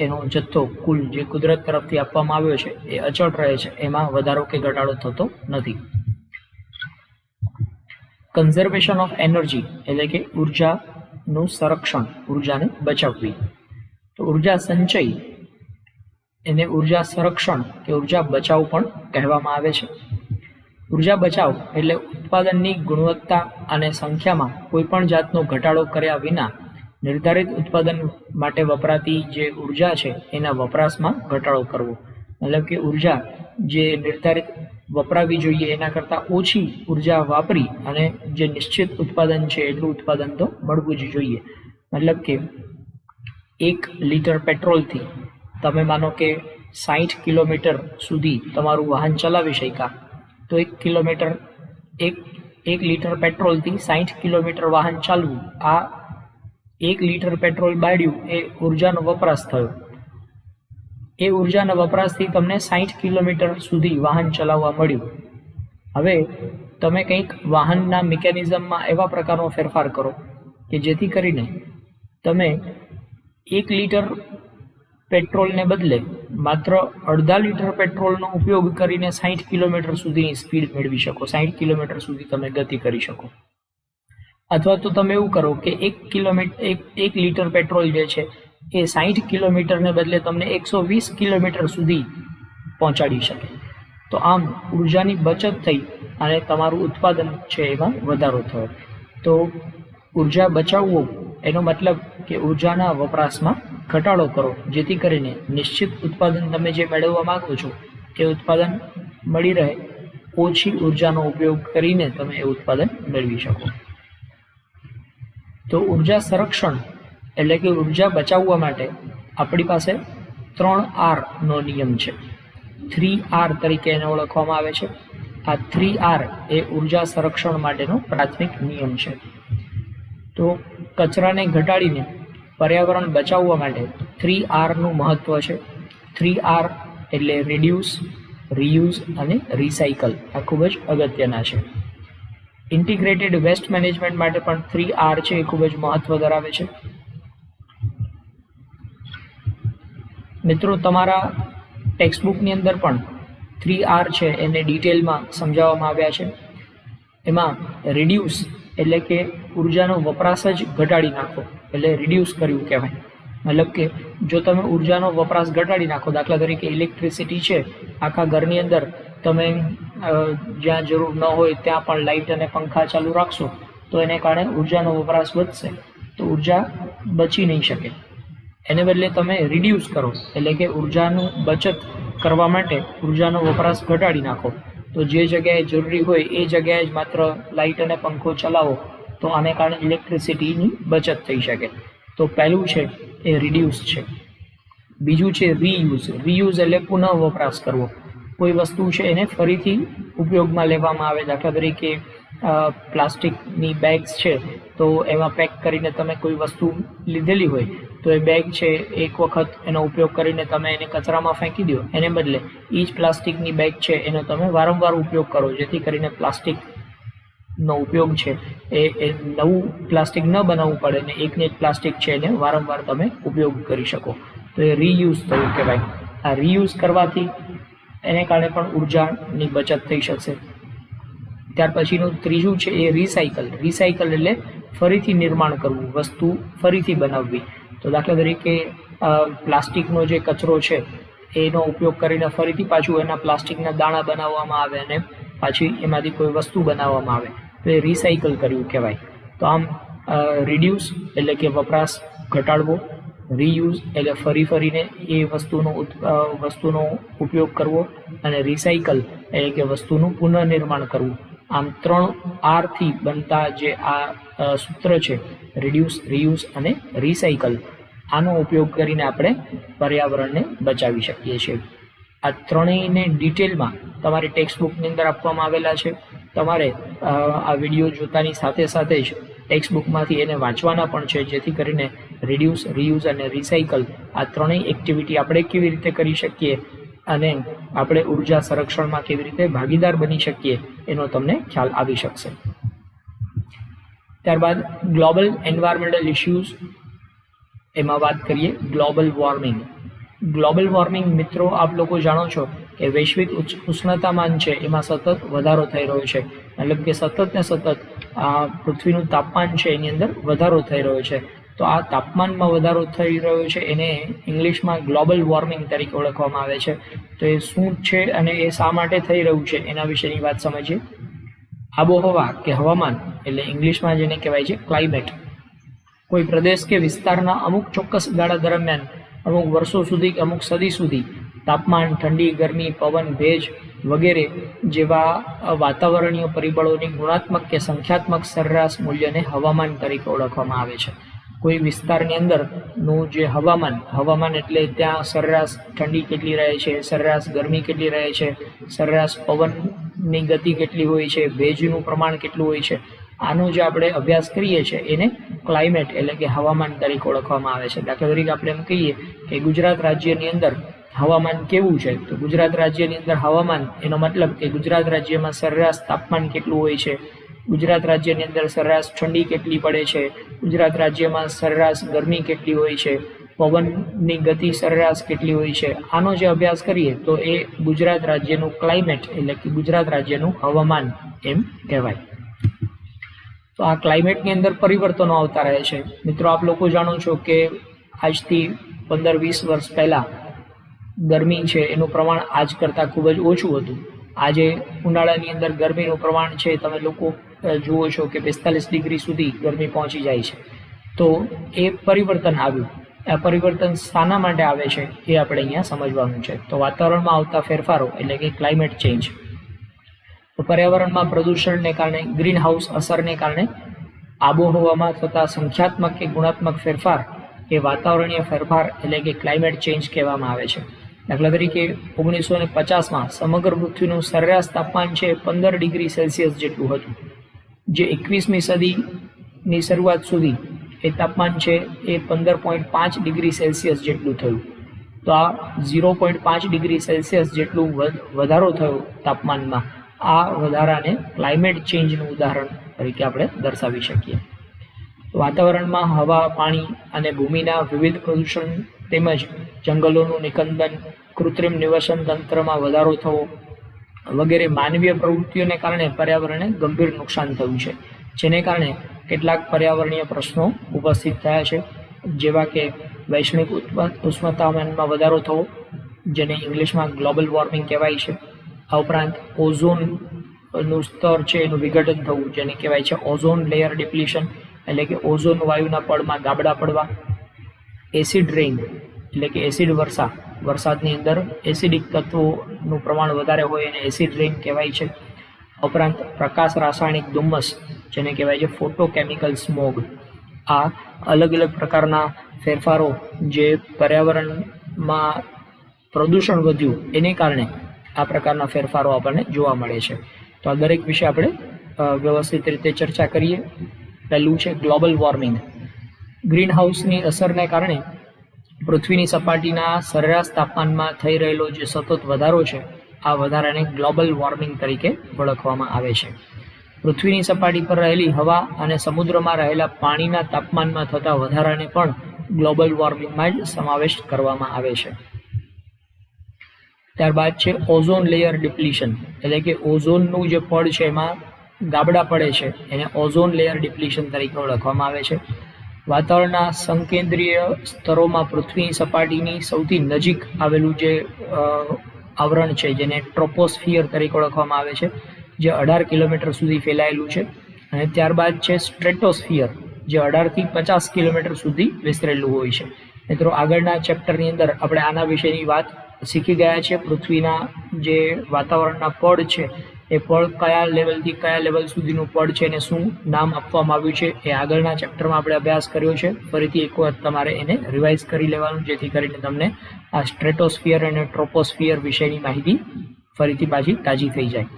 એનો જથ્થો કુલ જે કુદરત તરફથી આપવામાં આવ્યો છે એ અચળ રહે છે, એમાં વધારો કે ઘટાડો થતો નથી. કન્ઝર્વેશન ઓફ એનર્જી એટલે કે ઉર્જાનું સંરક્ષણ, ઉર્જાને બચાવવી. તો ઉર્જા સંચય એને ઉર્જા સંરક્ષણ કે ઉર્જા બચાવ પણ કહેવામાં આવે છે. ઉર્જા બચાવ એટલે ઉત્પાદનની ગુણવત્તા અને સંખ્યામાં કોઈ પણ જાતનો ઘટાડો કર્યા વિના નિર્ધારિત ઉત્પાદન માટે વપરાતી જે ઉર્જા છે એના વપરાશમાં ઘટાડો કરવો. મતલબ કે ઉર્જા જે નિર્ધારિત વપરાવી જોઈએ એના કરતાં ઓછી ઉર્જા વાપરી અને જે નિશ્ચિત ઉત્પાદન છે એટલું ઉત્પાદન તો મળવું જ જોઈએ. મતલબ કે 1 લીટર પેટ્રોલથી તમે માનો કે 60 કિલોમીટર સુધી તમારું વાહન ચલાવી શક્યા, તો 1 લીટર પેટ્રોલથી 60 કિલોમીટર વાહન ચાલવું, આ 1 લીટર પેટ્રોલ બાળ્યું એ ઉર્જાનો વપરાશ થયો. એ ઉર્જાના વપરાશથી તમને 60 કિલોમીટર સુધી વાહન ચલાવવા મળ્યું. હવે તમે કંઈક વાહનના મિકેનિઝમમાં એવા પ્રકારનો ફેરફાર કરો કે જેથી કરીને તમે 1 લીટર પેટ્રોલને બદલે માત્ર 1/2 લીટર પેટ્રોલનો ઉપયોગ કરીને 60 કિલોમીટર સુધીની સ્પીડ મેળવી શકો, 60 કિલોમીટર સુધી તમે ગતિ કરી શકો. અથવા તો તમે એવું કરો કે 1 લીટર પેટ્રોલ જે છે એ 60 કિલોમીટરને બદલે તમને 120 કિલોમીટર સુધી પહોંચાડી શકે. તો આમ ઉર્જાની બચત થઈ અને તમારું ઉત્પાદન છે એમાં વધારો થયો. તો ઉર્જા બચાવવો એનો મતલબ કે ઉર્જાના વપરાશમાં ઘટાડો કરો, જેથી કરીને નિશ્ચિત ઉત્પાદન તમે જે મેળવવા માંગો છો એ ઉત્પાદન મળી રહે. ઓછી ઉર્જાનો ઉપયોગ કરીને તમે એ ઉત્પાદન મેળવી શકો. તો ઉર્જા સંરક્ષણ એટલે કે ઉર્જા બચાવવા માટે આપણી પાસે 3R નો નિયમ છે. 3R તરીકે એને ઓળખવામાં આવે છે. આ 3R એ ઉર્જા સંરક્ષણ માટેનો પ્રાથમિક નિયમ છે. તો કચરાને ઘટાડીને પર્યાવરણ બચાવવા માટે 3R નું મહત્વ છે. 3R એટલે રિડ્યુસ, રીયુઝ અને રિસાયકલ. આ ખૂબ જ અગત્યના છે. ઇન્ટિગ્રેટેડ વેસ્ટ મેનેજમેન્ટ માટે પણ 3R છે એ ખૂબ જ મહત્વ ધરાવે છે. મિત્રો, તમારા ટેક્સ્ટબુકની અંદર પણ 3R છે એને ડિટેલમાં સમજાવવામાં આવ્યા છે. એમાં રિડ્યુસ એટલે કે ઉર્જાનો વપરાશ જ ઘટાડી નાખો, એટલે રિડ્યુસ કર્યું કહેવાય. મતલબ કે જો તમે ઉર્જાનો વપરાશ ઘટાડી નાખો, દાખલા તરીકે ઇલેક્ટ્રિસિટી છે, આખા ઘરની અંદર તમે જ્યાં જરૂર ન હોય ત્યાં પણ લાઇટ અને પંખા ચાલુ રાખશો તો એને કારણે ઉર્જાનો વપરાશ વધશે, તો ઉર્જા બચી નહીં શકે. એને બદલે તમે રિડ્યુસ કરો એટલે કે ઉર્જાનું બચત કરવા માટે ઉર્જાનો વપરાશ ઘટાડી નાખો. તો જે જગ્યાએ જરૂરી હોય એ જગ્યાએ જ માત્ર લાઇટ અને પંખો ચલાવો, તો આને કારણે ઇલેક્ટ્રિસિટીની બચત થઈ શકે. તો પહેલું છે એ રિડ્યુસ છે. બીજું છે રીયુઝ. રીયુઝ એટલે પુનઃ વપરાશ કરવો. કોઈ વસ્તુ છે એને ફરીથી ઉપયોગમાં લેવામાં આવે. દાખલા તરીકે પ્લાસ્ટિકની બેગ્સ છે, તો એમાં પેક કરીને તમે કોઈ વસ્તુ લીધેલી હોય તો એ બેગ છે એક વખત એનો ઉપયોગ કરીને તમે એને કચરામાં ફેંકી દો, એને બદલે એ જ પ્લાસ્ટિકની બેગ છે એનો તમે વારંવાર ઉપયોગ કરો, જેથી કરીને પ્લાસ્ટિકનો ઉપયોગ છે એ નવું પ્લાસ્ટિક ન બનાવવું પડે ને એકને એક પ્લાસ્ટિક છે એને વારંવાર તમે ઉપયોગ કરી શકો. તો એ રીયુઝ થયું કહેવાય. આ રીયુઝ કરવાથી એને કારણે પણ ઉર્જાની બચત થઈ શકશે. ત્યાર પછીનું ત્રીજું છે એ રિસાયકલ. રિસાયકલ એટલે ફરીથી નિર્માણ કરવું, વસ્તુ ફરીથી બનાવવી. તો દાખલા તરીકે પ્લાસ્ટિકનો જે કચરો છે એનો ઉપયોગ કરીને ફરીથી પાછું એના પ્લાસ્ટિકના દાણા બનાવવામાં આવે અને પાછી એમાંથી કોઈ વસ્તુ બનાવવામાં આવે, તો એ રિસાયકલ કર્યું કહેવાય. તો આમ રિડ્યુસ એટલે કે વપરાશ ઘટાડવો, રીયુઝ એટલે ફરીને એ વસ્તુનો ઉપયોગ કરવો, અને રિસાયકલ એટલે કે વસ્તુનું પુનઃનિર્માણ કરવું. આમ 3R થી બનતા જે આ સૂત્ર છે રિડ્યુસ, રીયુઝ અને રિસાયકલ, આનો ઉપયોગ કરીને આપણે પર્યાવરણને બચાવી શકીએ છીએ. આ ત્રણેયને ડિટેલમાં તમારી ટેક્સ્ટબુકની અંદર આપવામાં આવેલા છે. તમારે આ વિડીયો જોતાની સાથે સાથે જ ટેક્સ્ટબુકમાંથી એને વાંચવાના પણ છે, જેથી કરીને રિડ્યુસ, રીયુઝ અને રિસાયકલ આ ત્રણેય એક્ટિવિટી આપણે કેવી રીતે કરી શકીએ અને આપણે ઉર્જા સંરક્ષણમાં કેવી રીતે ભાગીદાર બની શકીએ એનો તમને ખ્યાલ આવી શકશે. ત્યારબાદ ગ્લોબલ એન્વાયરમેન્ટલ ઇશ્યુઝ, એમાં વાત કરીએ ગ્લોબલ વોર્મિંગ. ગ્લોબલ વોર્મિંગ મિત્રો, આપ લોકો જાણો છો કે વૈશ્વિક ઉષ્ણતામાન છે એમાં સતત વધારો થઈ રહ્યો છે. મતલબ કે સતત આ પૃથ્વીનું તાપમાન છે એની અંદર વધારો થઈ રહ્યો છે. તો આ તાપમાનમાં વધારો થઈ રહ્યો છે એને ઇંગ્લિશમાં ગ્લોબલ વોર્મિંગ તરીકે ઓળખવામાં આવે છે. તો એ શું છે અને એ શા માટે થઈ રહ્યું છે એના વિશેની વાત સમજીએ. આબોહવા કે હવામાન એટલે ઇંગ્લિશમાં જેને કહેવાય છે ક્લાઇમેટ, કોઈ પ્રદેશ કે વિસ્તારના અમુક ચોક્કસ ગાળા દરમિયાન, અમુક વર્ષો સુધી કે અમુક સદી સુધી તાપમાન, ઠંડી, ગરમી, પવન, ભેજ વગેરે જેવા વાતાવરણીય પરિબળોની ગુણાત્મક કે સંખ્યાત્મક સરેરાશ મૂલ્યને હવામાન તરીકે ઓળખવામાં આવે છે. કોઈ વિસ્તારની અંદરનું જે હવામાન એટલે ત્યાં સરેરાશ ઠંડી કેટલી રહે છે, સરેરાશ ગરમી કેટલી રહે છે, સરેરાશ પવનની ગતિ કેટલી હોય છે, ભેજનું પ્રમાણ કેટલું હોય છે, આનો જે આપણે અભ્યાસ કરીએ છીએ એને ક્લાઇમેટ એટલે કે હવામાન તરીકે ઓળખવામાં આવે છે. દાખલા તરીકે આપણે એમ કહીએ કે ગુજરાત રાજ્યની અંદર હવામાન કેવું છે, તો ગુજરાત રાજ્યની અંદર હવામાન એનો મતલબ કે ગુજરાત રાજ્યમાં સરેરાશ તાપમાન કેટલું હોય છે, ગુજરાત રાજ્યની અંદર સરેરાશ ઠંડી કેટલી પડે છે, ગુજરાત રાજ્યમાં સરેરાશ ગરમી કેટલી હોય છે, પવનની ગતિ સરેરાશ કેટલી હોય છે. આનો જે અભ્યાસ કરીએ તો એ ગુજરાત રાજ્યનું ક્લાઇમેટ એટલે કે ગુજરાત રાજ્યનું હવામાન એમ કહેવાય. તો આ ક્લાઇમેટની અંદર પરિવર્તનો આવતા રહે છે. મિત્રો, આપ લોકો જાણો છો કે આજથી 15-20 વર્ષ પહેલાં ગરમી છે એનું પ્રમાણ આજ કરતાં ખૂબ જ ઓછું હતું. આજે ઉનાળાની અંદર ગરમીનું પ્રમાણ છે તમે લોકો જુઓ છો કે 45 ડિગ્રી સુધી ગરમી પહોંચી જાય છે. તો એ પરિવર્તન આવ્યું. આ પરિવર્તન શાના માટે આવે છે એ આપણે અહીંયા સમજવાનું છે. તો વાતાવરણમાં આવતા ફેરફારો એટલે કે ક્લાઇમેટ ચેન્જ. તો પર્યાવરણમાં પ્રદૂષણને કારણે, ગ્રીન હાઉસ અસરને કારણે આબોહવામાં થતા સંખ્યાત્મક કે ગુણાત્મક ફેરફાર એ વાતાવરણીય ફેરફાર એટલે કે ક્લાઇમેટ ચેન્જ કહેવામાં આવે છે. દાખલા તરીકે 1950માં સમગ્ર પૃથ્વીનું સરેરાશ તાપમાન છે 15 ડિગ્રી સેલ્સિયસ જેટલું હતું, જે 21મી સદીની શરૂઆત સુધી એ તાપમાન છે એ 15.5 ડિગ્રી સેલ્સિયસ જેટલું થયું. તો આ 0.5 ડિગ્રી સેલ્સિયસ જેટલું વધારો થયો તાપમાનમાં. આ વધારાને ક્લાઇમેટ ચેન્જનું ઉદાહરણ તરીકે આપણે દર્શાવી શકીએ. વાતાવરણમાં હવા, પાણી અને ભૂમિના વિવિધ પ્રદૂષણ તેમજ જંગલોનું નિકંદન, કૃત્રિમ નિવસન તંત્રમાં વધારો થવો વગેરે માનવીય પ્રવૃત્તિઓને કારણે પર્યાવરણને ગંભીર નુકસાન થયું છે, જેને કારણે કેટલાક પર્યાવરણીય પ્રશ્નો ઉપસ્થિત થયા છે, જેવા કે વૈશ્વિક ઉષ્ણતામાનમાં વધારો થવો, જેને ઇંગ્લિશમાં ગ્લોબલ વોર્મિંગ કહેવાય છે. આ ઉપરાંત ઓઝોનનું સ્તર છે એનું વિઘટન થવું, જેને કહેવાય છે ઓઝોન લેયર ડિપ્લીશન એટલે કે ઓઝોન વાયુના પડમાં ગાબડા પડવા. એસિડ રેઇન એટલે કે એસિડ વરસાદની અંદર એસિડિક તત્વોનું પ્રમાણ વધારે હોય એને એસિડ રેઇન કહેવાય છે. ઉપરાંત પ્રકાશ રાસાયણિક ધુમ્મસ જેને કહેવાય છે ફોટોકેમિકલ સ્મોગ. આ અલગ અલગ પ્રકારના ફેરફારો જે પર્યાવરણમાં પ્રદૂષણ વધ્યું એને કારણે આ પ્રકારના ફેરફારો આપણને જોવા મળે છે. તો આ દરેક વિશે આપણે વ્યવસ્થિત રીતે ચર્ચા કરીએ. પહેલું છે ગ્લોબલ વોર્મિંગ. ગ્રીન હાઉસની અસરને કારણે પૃથ્વીની સપાટીના સરેરાશ તાપમાનમાં થઈ રહેલો જે સતત વધારો છે, આ વધારાને ગ્લોબલ વોર્મિંગ તરીકે ઓળખવામાં આવે છે. પૃથ્વીની સપાટી પર રહેલી હવા અને સમુદ્રમાં રહેલા પાણીના તાપમાનમાં થતા વધારાને પણ ગ્લોબલ વોર્મિંગમાં જ સમાવેશ કરવામાં આવે છે. ત્યારબાદ છે ઓઝોન લેયર ડિપ્લીશન એટલે કે ઓઝોનનું જે પડ છે એમાં ગાબડા પડે છે એને ઓઝોન લેયર ડિપ્લીશન તરીકે ઓળખવામાં આવે છે. વાતાવરણના સંકેન્દ્રીય સ્તરોમાં પૃથ્વીની સપાટીની સૌથી નજીક આવેલું જે આવરણ છે જેને ટ્રોપોસ્ફિયર તરીકે ઓળખવામાં આવે છે, જે 18 કિલોમીટર સુધી ફેલાયેલું છે. અને ત્યારબાદ છે સ્ટ્રેટોસ્ફિયર, જે 18થી 50 કિલોમીટર સુધી વિસ્તરેલું હોય છે. મિત્રો, આગળના ચેપ્ટરની અંદર આપણે આના વિશેની વાત શીખી ગયા છે. પૃથ્વીના જે વાતાવરણના પડ છે એ પડ કયા લેવલથી કયા લેવલ સુધીનું પડ છે અને શું નામ આપવામાં આવ્યું છે એ આગળના ચેપ્ટરમાં આપણે અભ્યાસ કર્યો છે. ફરીથી એક વખત તમારે એને રિવાઇઝ કરી લેવાનું, જેથી કરીને તમને આ સ્ટ્રેટોસ્ફિયર અને ટ્રોપોસ્ફિયર વિશેની માહિતી ફરીથી પાછી તાજી થઈ જાય.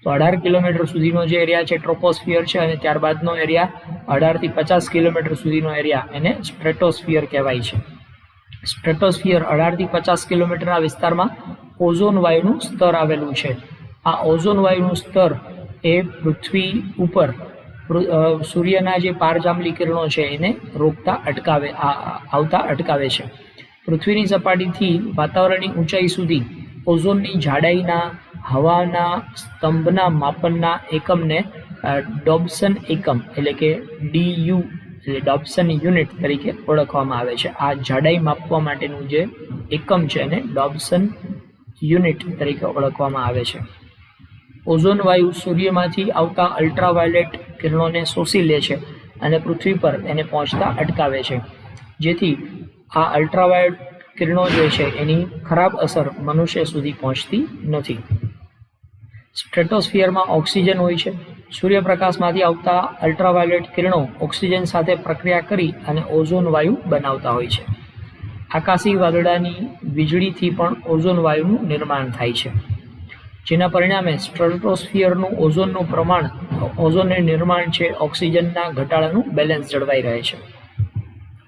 તો 18 કિલોમીટર સુધીનો જે એરિયા છે ટ્રોપોસ્ફિયર છે, અને ત્યારબાદનો એરિયા 18થી 50 કિલોમીટર સુધીનો એરિયા એને સ્ટ્રેટોસ્ફિયર કહેવાય છે. સ્ટ્રેટોસ્ફિયર 18થી 50 કિલોમીટરના વિસ્તારમાં ઓઝોન વાયુનું સ્તર આવેલું છે. આ ઓઝોન વાયુનું સ્તર એ પૃથ્વી ઉપર સૂર્યના જે પારજાંબલી કિરણો છે એને આવતા અટકાવે છે. પૃથ્વીની સપાટીથી વાતાવરણની ઊંચાઈ સુધી ઓઝોનની જાડાઈના હવાના સ્તંભના માપનના એકમને ડોબ્સન એકમ એટલે કે DU એટલે ડોબ્સન યુનિટ તરીકે ઓળખવામાં આવે છે. આ જાડાઈ માપવા માટેનું જે એકમ છે એને ડોબ્સન યુનિટ તરીકે ઓળખવામાં આવે છે. ઓઝોન વાયુ સૂર્યમાંથી આવતા અલ્ટ્રાવાયોલેટ કિરણોને શોષી લે છે અને પૃથ્વી પર એને પહોંચતા અટકાવે છે, જેથી આ અલ્ટ્રાવાયોલેટ કિરણો જે છે એની ખરાબ અસર મનુષ્ય સુધી પહોંચતી નથી. સ્ટ્રેટોસ્ફિયરમાં ઓક્સિજન હોય છે. સૂર્યપ્રકાશમાંથી આવતા અલ્ટ્રાવાયોલેટ કિરણો ઓક્સિજન સાથે પ્રક્રિયા કરી અને ઓઝોન વાયુ બનાવતા હોય છે. આકાશી વાદળાની વીજળીથી પણ ઓઝોન વાયુનું નિર્માણ થાય છે, જેના પરિણામે સ્ટ્રેટોસ્ફિયરનું ઓઝોનનું નિર્માણ છે ઓક્સિજનના ઘટાડાનું બેલેન્સ જળવાઈ રહે છે.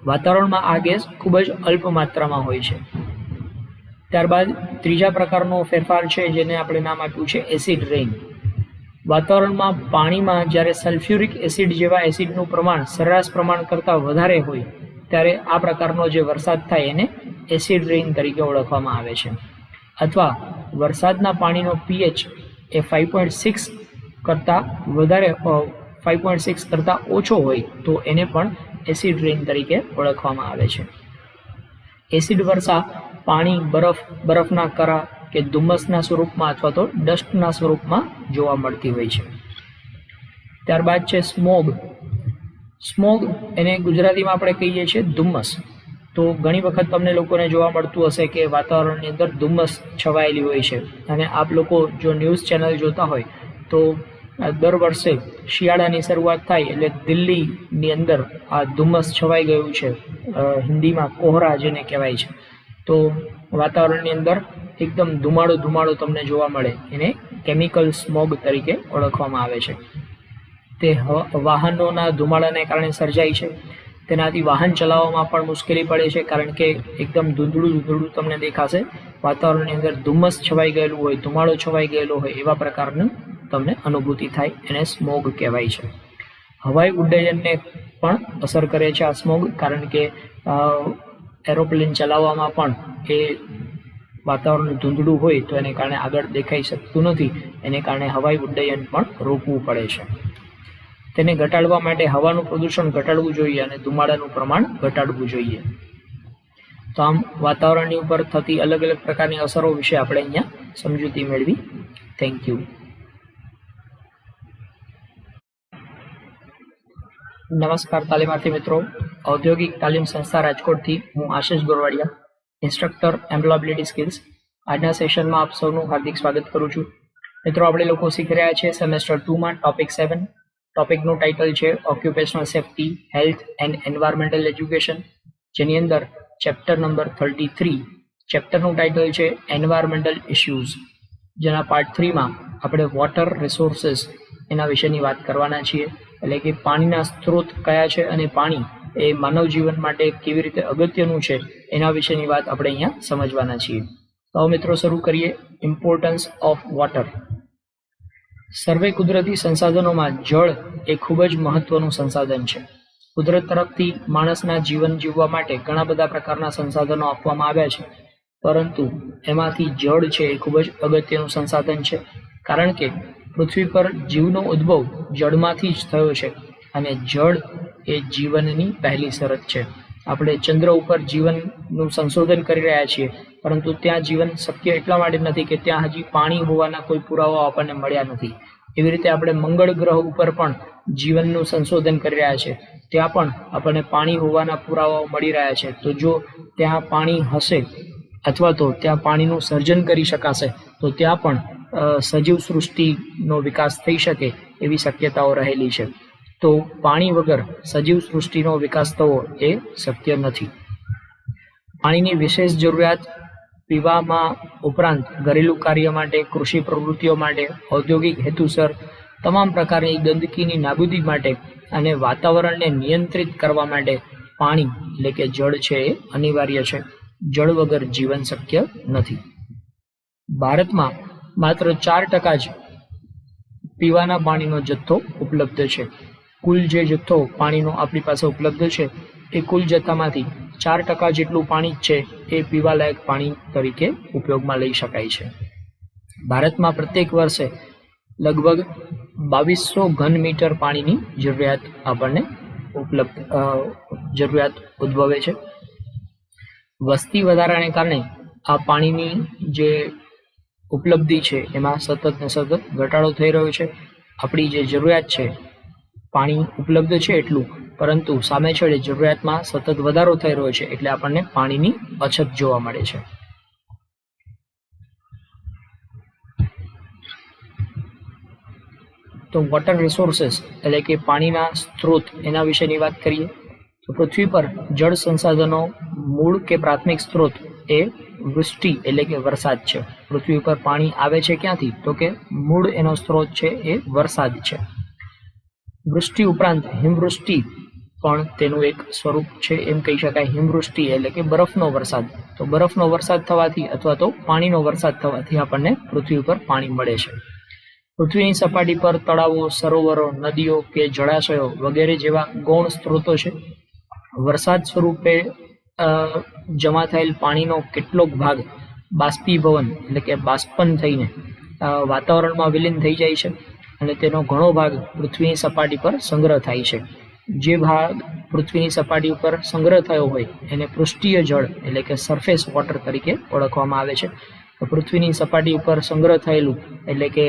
વાતાવરણમાં આ ગેસ ખૂબ જ અલ્પ માત્રામાં હોય છે. ત્યારબાદ ત્રીજા પ્રકારનો ફેરફાર છે જેને આપણે નામ આપ્યું છે એસિડ રેઇન. વાતાવરણમાં પાણીમાં જ્યારે સલ્ફ્યુરિક એસિડ જેવા એસિડનું પ્રમાણ સરેરાશ પ્રમાણ કરતાં વધારે હોય ત્યારે આ પ્રકારનો જે વરસાદ થાય એને એસિડ રેઇન તરીકે ઓળખવામાં આવે છે. અથવા વરસાદના પાણીનો pH એ 5.6 કરતાં વધારે 5.6 કરતાં ઓછો હોય તો એને પણ એસિડ રેઇન તરીકે ઓળખવામાં આવે છે. એસિડ વર્ષા પાણી બરફના કરા કે ધુમ્મસના સ્વરૂપમાં અથવા તો ડસ્ટના સ્વરૂપમાં જોવા મળતી હોય છે. ત્યારબાદ છે સ્મોગ. સ્મોગ એને ગુજરાતીમાં આપણે કહીએ છીએ ધુમ્મસ. તો ઘણી વખત તમને લોકોને જોવા મળતું હશે કે વાતાવરણની અંદર ધુમ્મસ છવાયેલી હોય છે, અને આપ લોકો જો ન્યૂઝ ચેનલ જોતા હોય તો દર વર્ષે શિયાળાની શરૂઆત થાય એટલે દિલ્હીની અંદર આ ધુમ્મસ છવાઈ ગયું છે, હિન્દીમાં કોહરા જેને કહેવાય છે. તો વાતાવરણની અંદર એકદમ ધુમાડો તમને જોવા મળે, એને કેમિકલ સ્મોગ તરીકે ઓળખવામાં આવે છે. તે વાહનોના ધુમાડાને કારણે સર્જાય છે. તેનાથી વાહન ચલાવવામાં પણ મુશ્કેલી પડે છે, કારણ કે એકદમ ધૂંધળું તમને દેખાશે. વાતાવરણની અંદર ધુમ્મસ છવાઈ ગયેલું હોય, ધુમાડો છવાઈ ગયેલો હોય એવા પ્રકારનું તમને અનુભૂતિ થાય, એને સ્મોગ કહેવાય છે. હવાઈ ઉડ્ડયનને પણ અસર કરે છે આ સ્મોગ, કારણ કે એરોપ્લેન ચલાવવામાં પણ એ વાતાવરણ ધૂંધળું હોય તો એને કારણે આગળ દેખાઈ શકતું નથી, એને કારણે હવાઈ ઉડ્ડયન પણ રોકવું પડે છે. તેને ઘટાડવા માટે હવાનું પ્રદૂષણ ઘટાડવું જોઈએ અને ધુમાડાનું પ્રમાણ ઘટાડવું જોઈએ. તો આમ વાતાવરણની ઉપર થતી અલગ અલગ પ્રકારની અસરો વિશે આપણે અહીંયા સમજૂતી મેળવી. Thank you. નમસ્કાર તાલીમાર્થી મિત્રો. ઔદ્યોગિક તાલીમ સંસ્થા રાજકોટથી હું આશિષ ગોરવાડિયા, ઇન્સ્ટ્રક્ટર એમ્પ્લોયબિલિટી સ્કિલ્સ. આજના સેશનમાં આપ સૌનું હાર્દિક સ્વાગત કરું છું. મિત્રો, આપણે લોકો શીખી રહ્યા છીએ સેમેસ્ટર 2માં ટોપિક 7. ટોપિકનું ટાઇટલ છે occupational safety, health and environmental education, જેની અંદર ચેપ્ટર નંબર 33. ચેપ્ટરનું ટાઇટલ છે એન્વાયરમેન્ટલ ઇશ્યુઝ, જેના પાર્ટ 3માં આપણે વોટર રિસોર્સિસ એના વિશેની વાત કરવાના છીએ. એટલે કે પાણીના સ્ત્રોત કયા છે અને પાણી એ માનવ જીવન માટે કેવી રીતે અગત્યનું છે એના વિશેની વાત આપણે અહીંયા સમજવાના છીએ. તો મિત્રો શરૂ કરીએ. Importance of water. સર્વે કુદરતી સંસાધનોમાં જળ એ ખૂબ જ મહત્વનું સંસાધન છે. કુદરત તરફથી માણસના જીવન જીવવા માટે ઘણા બધા પ્રકારના સંસાધનો આપવામાં આવ્યા છે, પરંતુ એમાંથી જળ છે એ ખૂબ જ અગત્યનું સંસાધન છે. કારણ કે પૃથ્વી પર જીવનો ઉદ્ભવ જળમાંથી જ થયો છે, અને જળ એ જીવનની પહેલી શરત છે. આપણે ચંદ્ર ઉપર જીવનનું સંશોધન કરી રહ્યા છીએ, પરંતુ ત્યાં જીવન શક્ય એટલા માટે નથી કે ત્યાં હજી પાણી હોવાના કોઈ પુરાવાઓ આપણને મળ્યા નથી. એવી રીતે આપણે મંગળ ગ્રહ ઉપર પણ જીવનનું સંશોધન કરી રહ્યા છે, ત્યાં પણ આપણને પાણી હોવાના પુરાવાઓ મળી રહ્યા છે. તો જો ત્યાં પાણી હશે અથવા તો ત્યાં પાણીનું સર્જન કરી શકાશે તો ત્યાં પણ સજીવ સૃષ્ટિનો વિકાસ થઈ શકે એવી શક્યતાઓ રહેલી છે. તો પાણી વગર સજીવ સૃષ્ટિનો વિકાસ થવો એ શક્ય નથી. પાણીની વિશેષ જરૂરિયાત પીવામાં ઉપરાંત ઘરેલું કાર્ય માટે, કૃષિ પ્રવૃત્તિઓ માટે, ઔદ્યોગિક હેતુસર, તમામ પ્રકારની ગંદકીની નાબૂદી માટે અને વાતાવરણને નિયંત્રિત કરવા માટે પાણી એટલે કે જળ છે એ અનિવાર્ય છે. જળ વગર જીવન શક્ય નથી. ભારતમાં માત્ર 4% જ પીવાના પાણીનો જથ્થો ઉપલબ્ધ છે. કુલ જે જથ્થો પાણીનો આપણી પાસે ઉપલબ્ધ છે એ કુલ જથ્થામાંથી 4% જેટલું પાણી જ છે એ પીવાલાયક પાણી તરીકે ઉપયોગમાં લઈ શકાય છે. ભારતમાં પ્રત્યેક વર્ષે લગભગ 2200 ઘન મીટર પાણીની જરૂરિયાત ઉદ્ભવે છે. વસ્તી વધારાને કારણે આ પાણીની જે ઉપલબ્ધિ છે એમાં સતત ઘટાડો થઈ રહ્યો છે. આપણી જે જરૂરિયાત છે પાણી ઉપલબ્ધ છે એટલું, પરંતુ સામે છેડે જરૂરિયાતમાં સતત વધારો થઈ રહ્યો છે, એટલે આપણને પાણીની અછત જોવા મળે છે. તો વોટર રિસોર્સિસ એટલે કે પાણીના સ્ત્રોત એના વિશેની વાત કરીએ તો પૃથ્વી પર જળ સંસાધનો મૂળ કે પ્રાથમિક સ્ત્રોત એ વૃષ્ટિ એટલે કે વરસાદ છે. પૃથ્વી પર પાણી આવે છે ક્યાંથી? તો કે મૂળ એનો સ્ત્રોત છે એ વરસાદ છે. વૃષ્ટિ ઉપરાંત હિમવૃષ્ટિ પણ તેનું એક સ્વરૂપ છે, એમ કહી શકાય. હિમવૃષ્ટિ એટલે કે બરફનો વરસાદ. તો બરફનો વરસાદ થવાથી અથવા તો પાણીનો વરસાદ થવાથી આપણને પૃથ્વી પર પાણી મળે છે. પૃથ્વીની સપાટી પર તળાવો, સરોવરો, નદીઓ કે જળાશયો વગેરે જેવા ગૌણ સ્ત્રોતો છે. વરસાદ સ્વરૂપે જમા થયેલ પાણીનો કેટલોક ભાગ બાષ્પીભવન એટલે કે બાષ્પન થઈને વાતાવરણમાં વિલીન થઈ જાય છે અને તેનો ઘણો ભાગ પૃથ્વીની સપાટી પર સંગ્રહ થાય છે. જે ભાગ પૃથ્વીની સપાટી ઉપર સંગ્રહ થયો હોય એને પૃષ્ઠીય જળ એટલે કે સરફેસ વોટર તરીકે ઓળખવામાં આવે છે. પૃથ્વીની સપાટી ઉપર સંગ્રહ થયેલું એટલે કે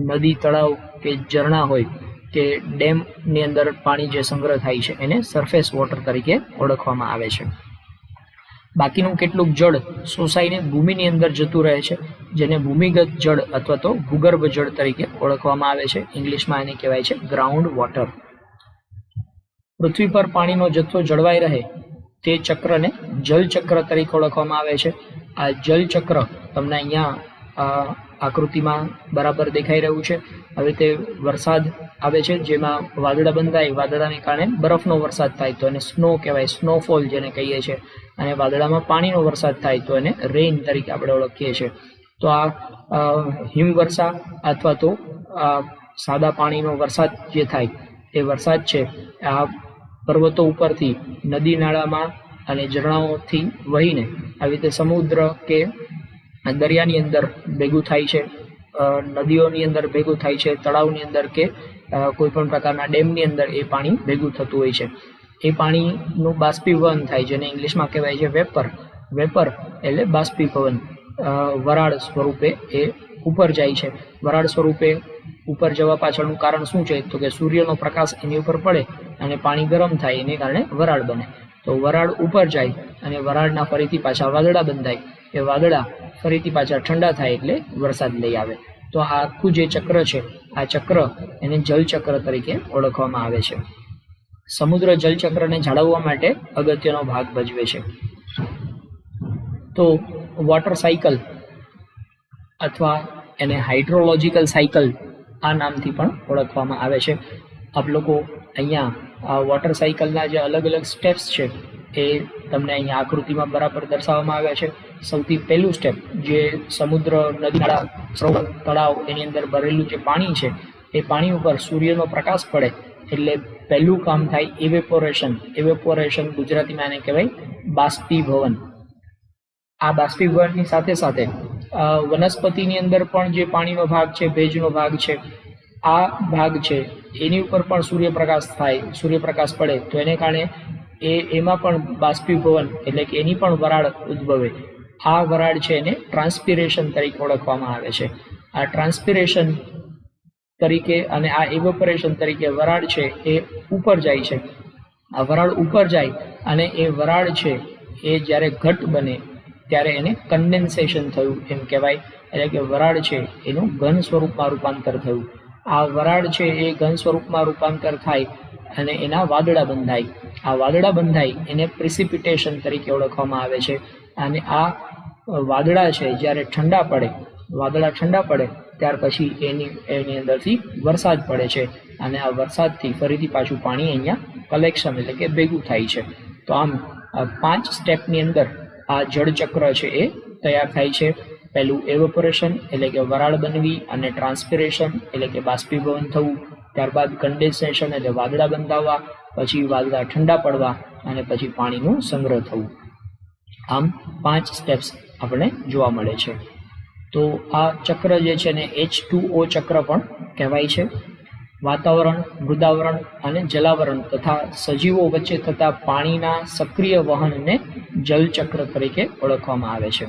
નદી, તળાવ કે ઝરણા હોય કે ડેમની અંદર પાણી જે સંગ્રહ થાય છે એને સરફેસ વોટર તરીકે ઓળખવામાં આવે છે. બાકીનું કેટલુંક જળ શોષાઈને ભૂમિની અંદર જતું રહે છે, જેને ભૂમિગત જળ અથવા તો ભૂગર્ભ જળ તરીકે ઓળખવામાં આવે છે. ઇંગ્લિશમાં એને કહેવાય છે ગ્રાઉન્ડ વોટર. પૃથ્વી પર પાણીનો જથ્થો જળવાઈ રહે તે ચક્રને જલચક્ર તરીકે ઓળખવામાં આવે છે. આ જલચક્ર તમને અહીંયા આકૃતિમાં બરાબર દેખાઈ રહ્યું છે. હવે તે વરસાદ આવે છે જેમાં વાદળા બંધાય, વાદળાને કારણે બરફનો વરસાદ થાય તો એને સ્નો કહેવાય, સ્નોફોલ જેને કહીએ છીએ. અને વાદળામાં પાણીનો વરસાદ થાય તો એને રેઇન તરીકે આપણે ઓળખીએ છીએ. તો આ હિમવર્ષા અથવા તો સાદા પાણીનો વરસાદ જે થાય એ વરસાદ છે આ પર્વતો ઉપરથી નદી નાળામાં અને ઝરણાઓથી વહીને આવી રીતે સમુદ્ર કે દરિયાની અંદર ભેગું થાય છે, નદીઓની અંદર ભેગું થાય છે, તળાવની અંદર કે કોઈ પણ પ્રકારના ડેમની અંદર એ પાણી ભેગું થતું હોય છે. એ પાણીનું બાષ્પીભવન થાય, જેને ઇંગ્લિશમાં કહેવાય છે વેપર. વેપર એટલે બાષ્પીભવન. વરાળ સ્વરૂપે એ ઉપર જાય છે. વરાળ સ્વરૂપે ઉપર જવા પાછળનું કારણ શું છે? તો કે સૂર્યનો પ્રકાશ એની ઉપર પડે અને પાણી ગરમ થાય, એને કારણે વરાળ બને. તો વરાળ ઉપર જાય અને વરાળના ફરીથી પાછા વાદળા બંધાય. એ વાદળા ફરીથી પાછા ઠંડા થાય એટલે વરસાદ લઈ આવે. તો આ આખું જે ચક્ર છે આ ચક્ર એને જલચક્ર તરીકે ઓળખવામાં આવે છે. સમુદ્ર જલચક્રને જાળવવા માટે અગત્યનો ભાગ ભજવે છે. તો વોટર સાયકલ અથવા એને હાઇડ્રોલોજિકલ સાયકલ આ નામથી પણ ઓળખવામાં આવે છે. આપ લોકો અહીંયા આ વોટર સાયકલના જે અલગ અલગ સ્ટેપ્સ છે એ તમને અહીંયા આકૃતિમાં બરાબર દર્શાવવામાં આવ્યા છે. સૌથી પહેલું સ્ટેપ જે સમુદ્ર, નદી, નાળા, સરોવર, તળાવ એની અંદર ભરેલું જે પાણી છે એ પાણી ઉપર સૂર્યનો પ્રકાશ પડે એટલે પહેલું કામ થાય ઇવેપોરેશન. ઇવેપોરેશન ગુજરાતીમાં એને કહેવાય બાષ્પીભવન. આ બાષ્પીભવનની સાથે સાથે વનસ્પતિની અંદર પણ જે પાણીનો ભાગ છે, ભેજનો ભાગ છે, આ ભાગ છે એની ઉપર પણ સૂર્યપ્રકાશ થાય, સૂર્યપ્રકાશ પડે તો એને કારણે એમાં પણ બાષ્પીભવન એટલે કે એની પણ વરાળ ઉદ્ભવે. આ વરાળ છે એને ટ્રાન્સપિરેશન તરીકે ઓળખવામાં આવે છે. આ ટ્રાન્સપિરેશન તરીકે અને આ ઇવેપોરેશન તરીકે વરાળ છે એ ઉપર જાય છે. આ વરાળ ઉપર જાય અને એ વરાળ છે એ જ્યારે ઘટ બને ત્યારે એને કન્ડેન્સેશન થયું એમ કહેવાય. એટલે કે વરાળ છે એનું ઘન સ્વરૂપમાં રૂપાંતર થયું. આ વરાળ છે એ ઘન સ્વરૂપમાં રૂપાંતર થાય અને એના વાદળા બંધાય. આ વાદળા બંધાય એને પ્રિસિપિટેશન તરીકે ઓળખવામાં આવે છે. અને આ વાદળા છે જ્યારે ઠંડા પડે, વાદળા ઠંડા પડે ત્યાર પછી એની અંદરથી વરસાદ પડે છે અને આ વરસાદથી ફરીથી પાછું પાણી અહીંયા કલેક્શન એટલે કે ભેગું થાય છે. તો આમ 5 સ્ટેપની અંદર આ જળચક્ર છે એ તૈયાર થાય છે. પહેલું એવોપોરેશન એટલે કે વરાળ બનવી અને ટ્રાન્સપિરેશન એટલે કે બાષ્પીભવન થવું, ત્યારબાદ કન્ડેન્સેશન એટલે વાદળા બંધાવવા, પછી વાદળા ઠંડા પડવા અને પછી પાણીનું સંગ્રહ થવું. આમ 5 સ્ટેપ્સ આપણને જોવા મળે છે. તો આ ચક્ર જે છે ને H2O ચક્ર પણ કહેવાય છે. વાતાવરણ, મૃદાવરણ અને જલાવરણ તથા સજીવો વચ્ચે થતા પાણીના સક્રિય વહનને જલચક્ર તરીકે ઓળખવામાં આવે છે.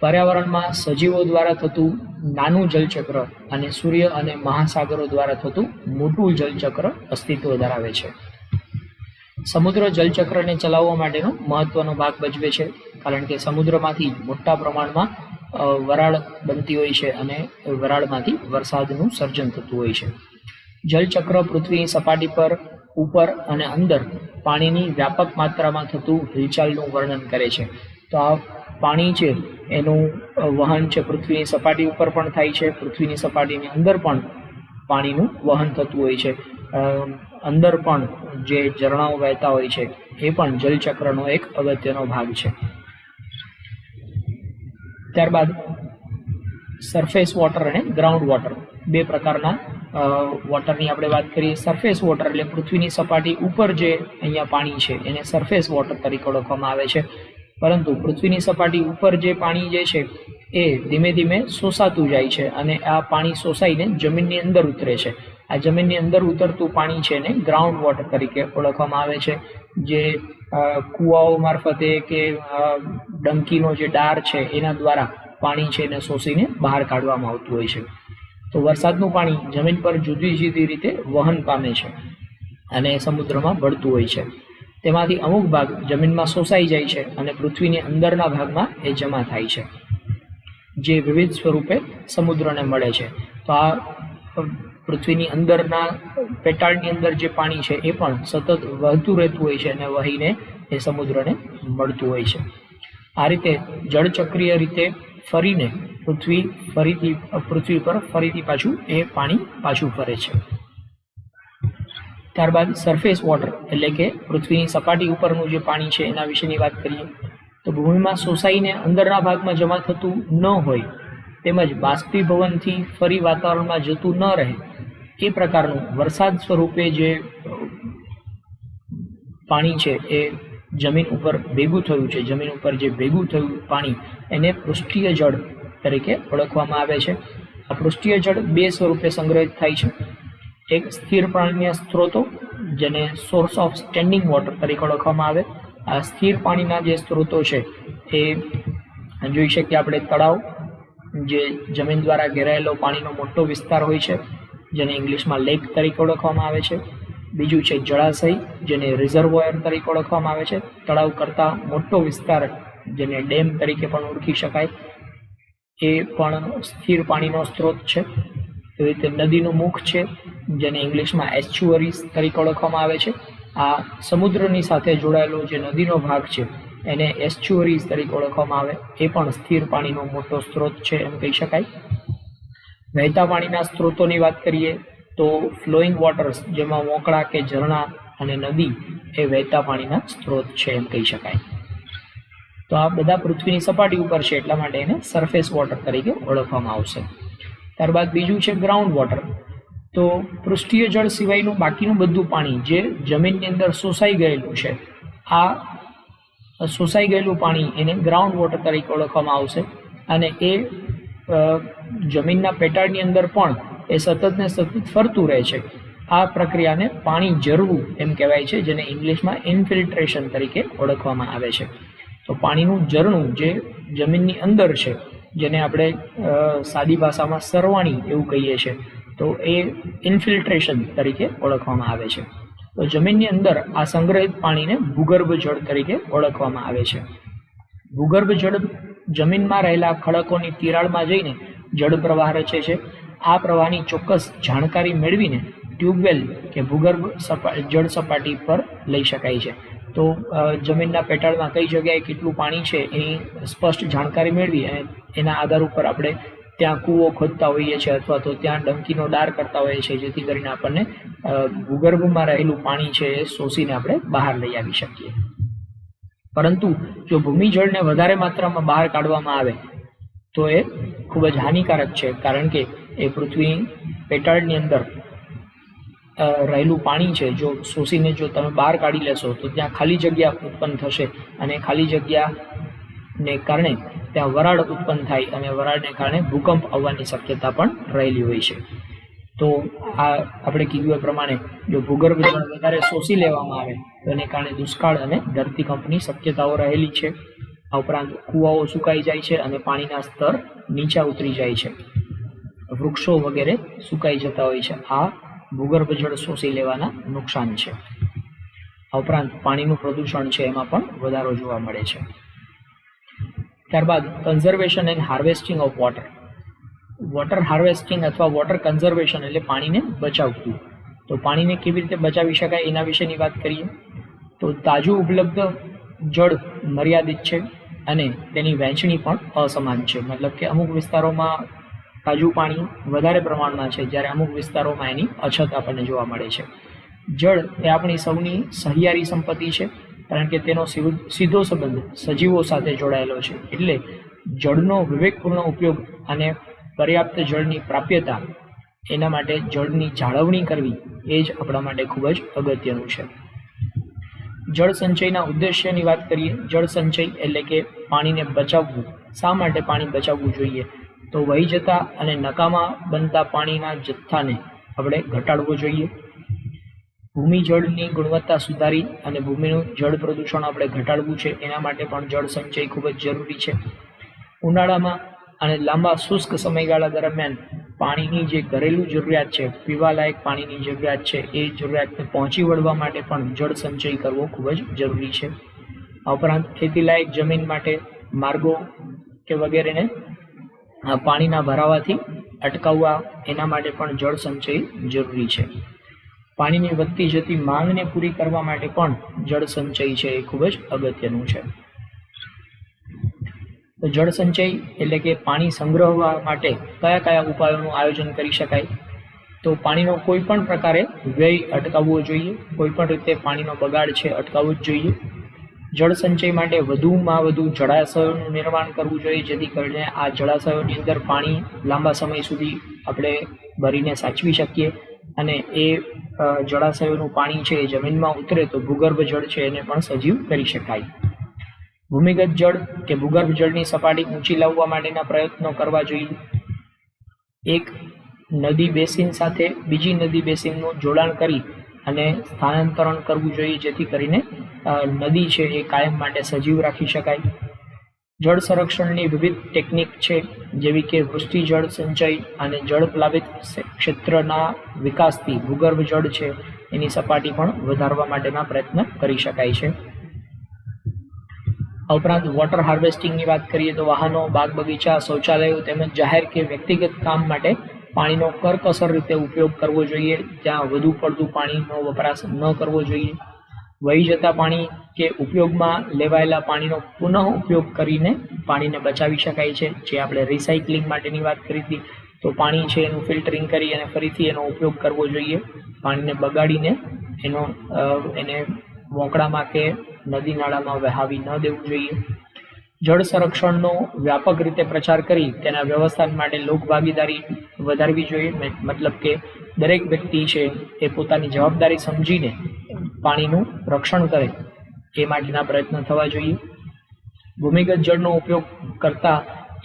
પર્યાવરણમાં સજીવો દ્વારા થતું નાનું જલચક્ર અને સૂર્ય અને મહાસાગરો દ્વારા થતું મોટું જલચક્ર અસ્તિત્વ ધરાવે છે. સમુદ્ર જલચક્રને ચલાવવા માટેનો મહત્વનો ભાગ ભજવે છે, કારણ કે સમુદ્રમાંથી મોટા પ્રમાણમાં વરાળ બનતી હોય છે અને વરાળમાંથી વરસાદનું સર્જન થતું હોય છે. જલચક્ર પૃથ્વીની સપાટી પર, ઉપર અને અંદર પાણીની વ્યાપક માત્રામાં થતું હિલચાલનું વર્ણન કરે છે. તો આ પાણી છે એનું વહન છે પૃથ્વીની સપાટી ઉપર પણ થાય છે, પૃથ્વીની સપાટીની અંદર પણ પાણીનું વહન થતું હોય છે. અંદર પણ જે ઝરણાઓ વહેતા હોય છે એ પણ જલચક્રનો એક અગત્યનો ભાગ છે. ત્યારબાદ સરફેસ વોટર અને ગ્રાઉન્ડ વોટર, બે પ્રકારના વોટરની આપણે વાત કરીએ. સરફેસ વોટર એટલે પૃથ્વીની સપાટી ઉપર જે અહીંયા પાણી છે એને સરફેસ વોટર તરીકે ઓળખવામાં આવે છે. પરંતુ પૃથ્વીની સપાટી ઉપર જે પાણી જે છે એ ધીમે ધીમે શોષાતું જાય છે અને આ પાણી શોષાઈને જમીનની અંદર ઉતરે છે. આ જમીનની અંદર ઉતરતું પાણી છે એને ગ્રાઉન્ડ વોટર તરીકે ઓળખવામાં આવે છે, જે કૂવાઓ મારફતે કે ડંકીનો જે ડાર છે એના દ્વારા પાણી છે એને શોષીને બહાર કાઢવામાં આવતું હોય છે. તો વરસાદનું પાણી જમીન પર જુદી જુદી રીતે વહન પામે છે અને સમુદ્રમાં ભળતું હોય છે. તેમાંથી અમુક ભાગ જમીનમાં શોષાઈ જાય છે અને પૃથ્વીની અંદરના ભાગમાં એ જમા થાય છે, જે વિવિધ સ્વરૂપે સમુદ્રને મળે છે. તો આ પૃથ્વીની અંદરના પેટાળની અંદર જે પાણી છે એ પણ સતત વહેતું રહેતું હોય છે અને વહીને એ સમુદ્રને મળતું હોય છે. આ રીતે જળચક્રીય રીતે ફરીને પૃથ્વી પર ફરીથી પાછું એ પાણી પાછું ફરે છે. ત્યારબાદ સરફેસ વોટર એટલે કે પૃથ્વીની સપાટી ઉપરનું જે પાણી છે એના વિશેની વાત કરીએ તો ભૂમિમાં શોષાઈને અંદરના ભાગમાં જમા થતું ન હોય તેમજ બાષ્પીભવનથી ફરી વાતાવરણમાં જતું ન રહે એ પ્રકારનું વરસાદ સ્વરૂપે જે પાણી છે એ જમીન ઉપર ભેગું થયું છે, જમીન ઉપર જે ભેગું થયું પાણી એને પૃષ્ઠીય જળ તરીકે ઓળખવામાં આવે છે. આ પૃષ્ઠીય જળ બે સ્વરૂપે સંગ્રહિત થાય છે. એક સ્થિર પાણીના સ્ત્રોતો, જેને સોર્સ ઓફ સ્ટેન્ડિંગ વોટર તરીકે ઓળખવામાં આવે. આ સ્થિર પાણીના જે સ્ત્રોતો છે એ જોઈ શકીએ આપણે તળાવ, જે જમીન દ્વારા ઘેરાયેલો પાણીનો મોટો વિસ્તાર હોય છે, જેને ઇંગ્લિશમાં લેક તરીકે ઓળખવામાં આવે છે. બીજું છે જળાશય, જેને રિઝર્વોયર તરીકે ઓળખવામાં આવે છે. તળાવ કરતાં મોટો વિસ્તાર, જેને ડેમ તરીકે પણ ઓળખી શકાય, એ પણ સ્થિર પાણીનો સ્ત્રોત છે. એવી રીતે નદીનું મુખ છે, જેને ઇંગ્લિશમાં એસ્ચ્યુઅરીઝ તરીકે ઓળખવામાં આવે છે. આ સમુદ્રની સાથે જોડાયેલો જે નદીનો ભાગ છે એને એસ્ચ્યુઅરીઝ તરીકે ઓળખવામાં આવે, એ પણ સ્થિર પાણીનો મોટો સ્ત્રોત છે એમ કહી શકાય. વહેતા પાણીના સ્ત્રોતોની વાત કરીએ તો ફ્લોઈંગ વોટર્સ, જેમાં મોકળા કે ઝરણા અને નદી એ વહેતા પાણીના સ્ત્રોત છે એમ કહી શકાય. તો આ બધા પૃથ્વીની સપાટી ઉપર છે એટલા માટે એને સરફેસ વોટર તરીકે ઓળખવામાં આવશે. ત્યારબાદ બીજું છે ગ્રાઉન્ડ વોટર. તો પૃષ્ઠીય જળ સિવાયનું બાકીનું બધું પાણી જે જમીનની અંદર શોષાઈ ગયેલું છે, આ શોષાઈ ગયેલું પાણી એને ગ્રાઉન્ડ વોટર તરીકે ઓળખવામાં આવશે. અને એ જમીનના પેટાળની અંદર પણ એ સતત ને સતત ફરતું રહે છે. આ પ્રક્રિયાને પાણી ઝરવું એમ કહેવાય છે, જેને ઇંગ્લિશમાં ઇન્ફિલ્ટ્રેશન તરીકે ઓળખવામાં આવે છે. તો પાણીનું ઝરણું જે જમીનની અંદર છે, જેને આપણે સાદી ભાષામાં સરવાણી એવું કહીએ છીએ, તો એ ઇન્ફિલ્ટ્રેશન તરીકે ઓળખવામાં આવે છે. તો જમીનની અંદર આ સંગ્રહિત પાણીને ભૂગર્ભ જળ તરીકે ઓળખવામાં આવે છે. ભૂગર્ભ જળ જમીનમાં રહેલા ખડકોની તિરાડમાં જઈને જળ પ્રવાહ રચે છે. આ પ્રવાહની ચોક્કસ જાણકારી મેળવીને ટ્યુબવેલ કે ભૂગર્ભ જળ સપાટી પર લઈ શકાય છે. તો જમીનના પેટાળમાં કઈ જગ્યાએ કેટલું પાણી છે એની સ્પષ્ટ જાણકારી મેળવી અને એના આધાર ઉપર આપણે ત્યાં કૂવો ખોદતા હોઈએ છીએ અથવા તો ત્યાં ડંકીનો ડાર કરતા હોઈએ છીએ, જેથી કરીને આપણને ભૂગર્ભમાં રહેલું પાણી છે એ શોષીને આપણે બહાર લઈ આવી શકીએ. પરંતુ જો ભૂમિજળને વધારે માત્રામાં બહાર કાઢવામાં આવે તો એ ખૂબ જ હાનિકારક છે, કારણ કે એ પૃથ્વી પેટાળની અંદર રહેલું પાણી છે જો શોષીને જો તમે બહાર કાઢી લેશો તો ત્યાં ખાલી જગ્યા ઉત્પન્ન થશે અને ખાલી જગ્યાને કારણે ત્યાં વરાળ ઉત્પન્ન થાય અને વરાળને કારણે ભૂકંપ આવવાની શક્યતા પણ રહેલી હોય છે. તો આ આપણે કીધું એ પ્રમાણે જો ભૂગર્ભ જળ વધારે શોષી લેવામાં આવે તો એને કારણે દુષ્કાળ અને ધરતીકંપની શક્યતાઓ રહેલી છે. આ ઉપરાંત કૂવાઓ સુકાઈ જાય છે અને પાણીના સ્તર નીચા ઉતરી જાય છે. વૃક્ષો વગેરે સુકાઈ જતા હોય છે. આ ભૂગર્ભ જળ શોષી લેવાના નુકસાન છે. આ ઉપરાંત પાણીનું પ્રદૂષણ છે એમાં પણ વધારો જોવા મળે છે. ત્યારબાદ conservation and harvesting of water. Water harvesting અથવા વોટર કન્ઝર્વેશન એટલે પાણીને બચાવવું. તો પાણીને કેવી રીતે બચાવી શકાય એના વિશેની વાત કરીએ તો તાજું ઉપલબ્ધ જળ મર્યાદિત છે અને તેની વહેંચણી પણ અસમાન છે. મતલબ કે અમુક વિસ્તારોમાં તાજું પાણી વધારે પ્રમાણમાં છે, જ્યારે અમુક વિસ્તારોમાં એની અછત આપણને જોવા મળે છે. જળ એ આપણી સૌની સહિયારી સંપત્તિ છે, કારણ કે તેનો સીધો સંબંધ સજીવો સાથે જોડાયેલો છે. એટલે જળનો વિવેકપૂર્ણ ઉપયોગ અને પર્યાપ્ત જળની પ્રાપ્યતા એના માટે જળની જાળવણી કરવી એ જ આપણા માટે ખૂબ જ અગત્યનું છે. જળ સંચયના ઉદ્દેશ્યની વાત કરીએ. જળ સંચય એટલે કે પાણીને બચાવવું. શા માટે પાણી બચાવવું જોઈએ? તો વહી જતા અને નકામા બનતા પાણીના જથ્થાને આપણે ઘટાડવો જોઈએ. ભૂમિ જળની ગુણવત્તા સુધારી અને ભૂમિનું જળ પ્રદૂષણ આપણે ઘટાડવું છે. એના માટે પણ જળ સંચય ખૂબ જ જરૂરી છે. ઉનાળામાં અને લાંબા શુષ્ક સમયગાળા દરમિયાન પાણીની જે ઘરેલું જરૂરિયાત છે, પીવાલાયક પાણીની જરૂરિયાત છે, એ જરૂરિયાતને પહોંચી વળવા માટે પણ જળ સંચય કરવો ખૂબ જ જરૂરી છે. આ ઉપરાંત ખેતીલાયક જમીન માટે માર્ગો કે વગેરેને પાણીના ભરાવાથી અટકાવવા એના માટે પણ જળ સંચય જરૂરી છે. પાણીની વધતી જતી માંગને પૂરી કરવા માટે પણ જળ સંચય છે એ ખૂબ જ અગત્યનું છે. તો જળ સંચય એટલે કે પાણી સંગ્રહવા માટે કયા કયા ઉપાયોનું આયોજન કરી શકાય? તો પાણીનો કોઈ પણ પ્રકારે વ્યય અટકાવવો જોઈએ. કોઈ પણ રીતે પાણીનો બગાડ છે અટકાવવો જ જોઈએ. જળ સંચય માટે વધુમાં વધુ જળાશયોનું નિર્માણ કરવું જોઈએ, જેથી કરીને આ જળાશયોની અંદર પાણી લાંબા સમય સુધી આપણે ભરીને સાચવી શકીએ અને એ જળાશયોનું પાણી છે એ જમીનમાં ઉતરે તો ભૂગર્ભ જળ છે એને પણ સજીવ કરી શકાય. ભૂમિગત જળ કે ભૂગર્ભ જળની સપાટી ઊંચી લાવવા માટેના પ્રયત્નો કરવા જોઈએ. એક નદી બેસિન સાથે બીજી નદી બેસિનનું જોડાણ કરી અને સ્થાનાંતરણ કરવું જોઈએ, જેથી કરીને નદી છે એ કાયમ માટે સજીવ રાખી શકાય. જળ સંરક્ષણની વિવિધ ટેકનિક છે, જેવી કે વૃષ્ટિ જળ સંચય અને જળ પ્લાવિત ક્ષેત્રના વિકાસથી ભૂગર્ભ જળ છે એની સપાટી પણ વધારવા માટેના પ્રયત્ન કરી શકાય છે. આ ઉપરાંત વોટર હાર્વેસ્ટિંગની વાત કરીએ તો વાહનો, બાગ બગીચા, શૌચાલયો તેમજ જાહેર કે વ્યક્તિગત કામ માટે પાણીનો કરકસર રીતે ઉપયોગ કરવો જોઈએ. ત્યાં વધુ પડતું પાણીનો વપરાશ ન કરવો જોઈએ. વહી જતા પાણી કે ઉપયોગમાં લેવાયેલા પાણીનો પુનઃ ઉપયોગ કરીને પાણીને બચાવી શકાય છે. જે આપણે રિસાયકલિંગ માટેની વાત કરી હતી, તો પાણી છે એનું ફિલ્ટરિંગ કરી અને ફરીથી એનો ઉપયોગ કરવો જોઈએ. પાણીને બગાડીને એને મોકળામાં કે નદી નાળામાં વહાવી ન દેવું જોઈએ. જળ સંરક્ષણનો વ્યાપક રીતે પ્રચાર કરી તેના વ્યવસ્થાન માટે લોકભાગીદારી વધારવી જોઈએ. મતલબ કે દરેક વ્યક્તિ છે એ પોતાની જવાબદારી સમજીને પાણીનું રક્ષણ કરે એ માટેના પ્રયત્ન થવા જોઈએ. ભૂમિગત જળનો ઉપયોગ કરતા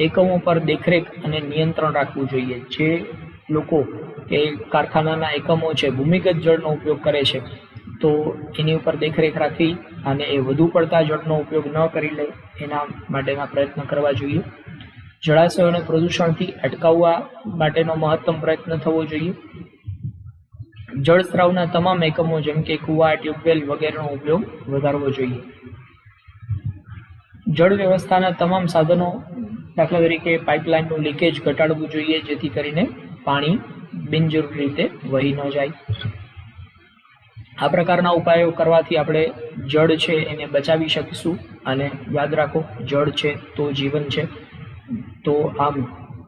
એકમો પર દેખરેખ અને નિયંત્રણ રાખવું જોઈએ. જે લોકો કે કારખાનાના એકમો છે ભૂમિગત જળનો ઉપયોગ કરે છે, તો એની ઉપર દેખરેખ રાખી અને એ વધુ પડતા જળનો ઉપયોગ ન કરી લે એના માટેના પ્રયત્ન કરવા જોઈએ. જળાશયોને પ્રદૂષણથી અટકાવવા માટેનો મહત્તમ પ્રયત્ન થવો જોઈએ. જળ સ્ત્રાવના તમામ એકમો જેમ કે કુવા, ટ્યુબવેલ વગેરેનો ઉપયોગ વધારવો જોઈએ. જળ વ્યવસ્થાના તમામ સાધનો, દાખલા તરીકે પાઇપલાઇનનું લીકેજ ઘટાડવું જોઈએ, જેથી કરીને પાણી બિનજરૂરી રીતે વહી ન જાય. આ પ્રકારના ઉપાયો કરવાથી આપણે જળ છે એને બચાવી શકીશું. અને યાદ રાખો, જળ છે તો જીવન છે. તો આમ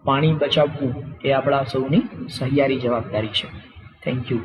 પાણી બચાવવું એ આપણા સૌની સહિયારી જવાબદારી છે. Thank you.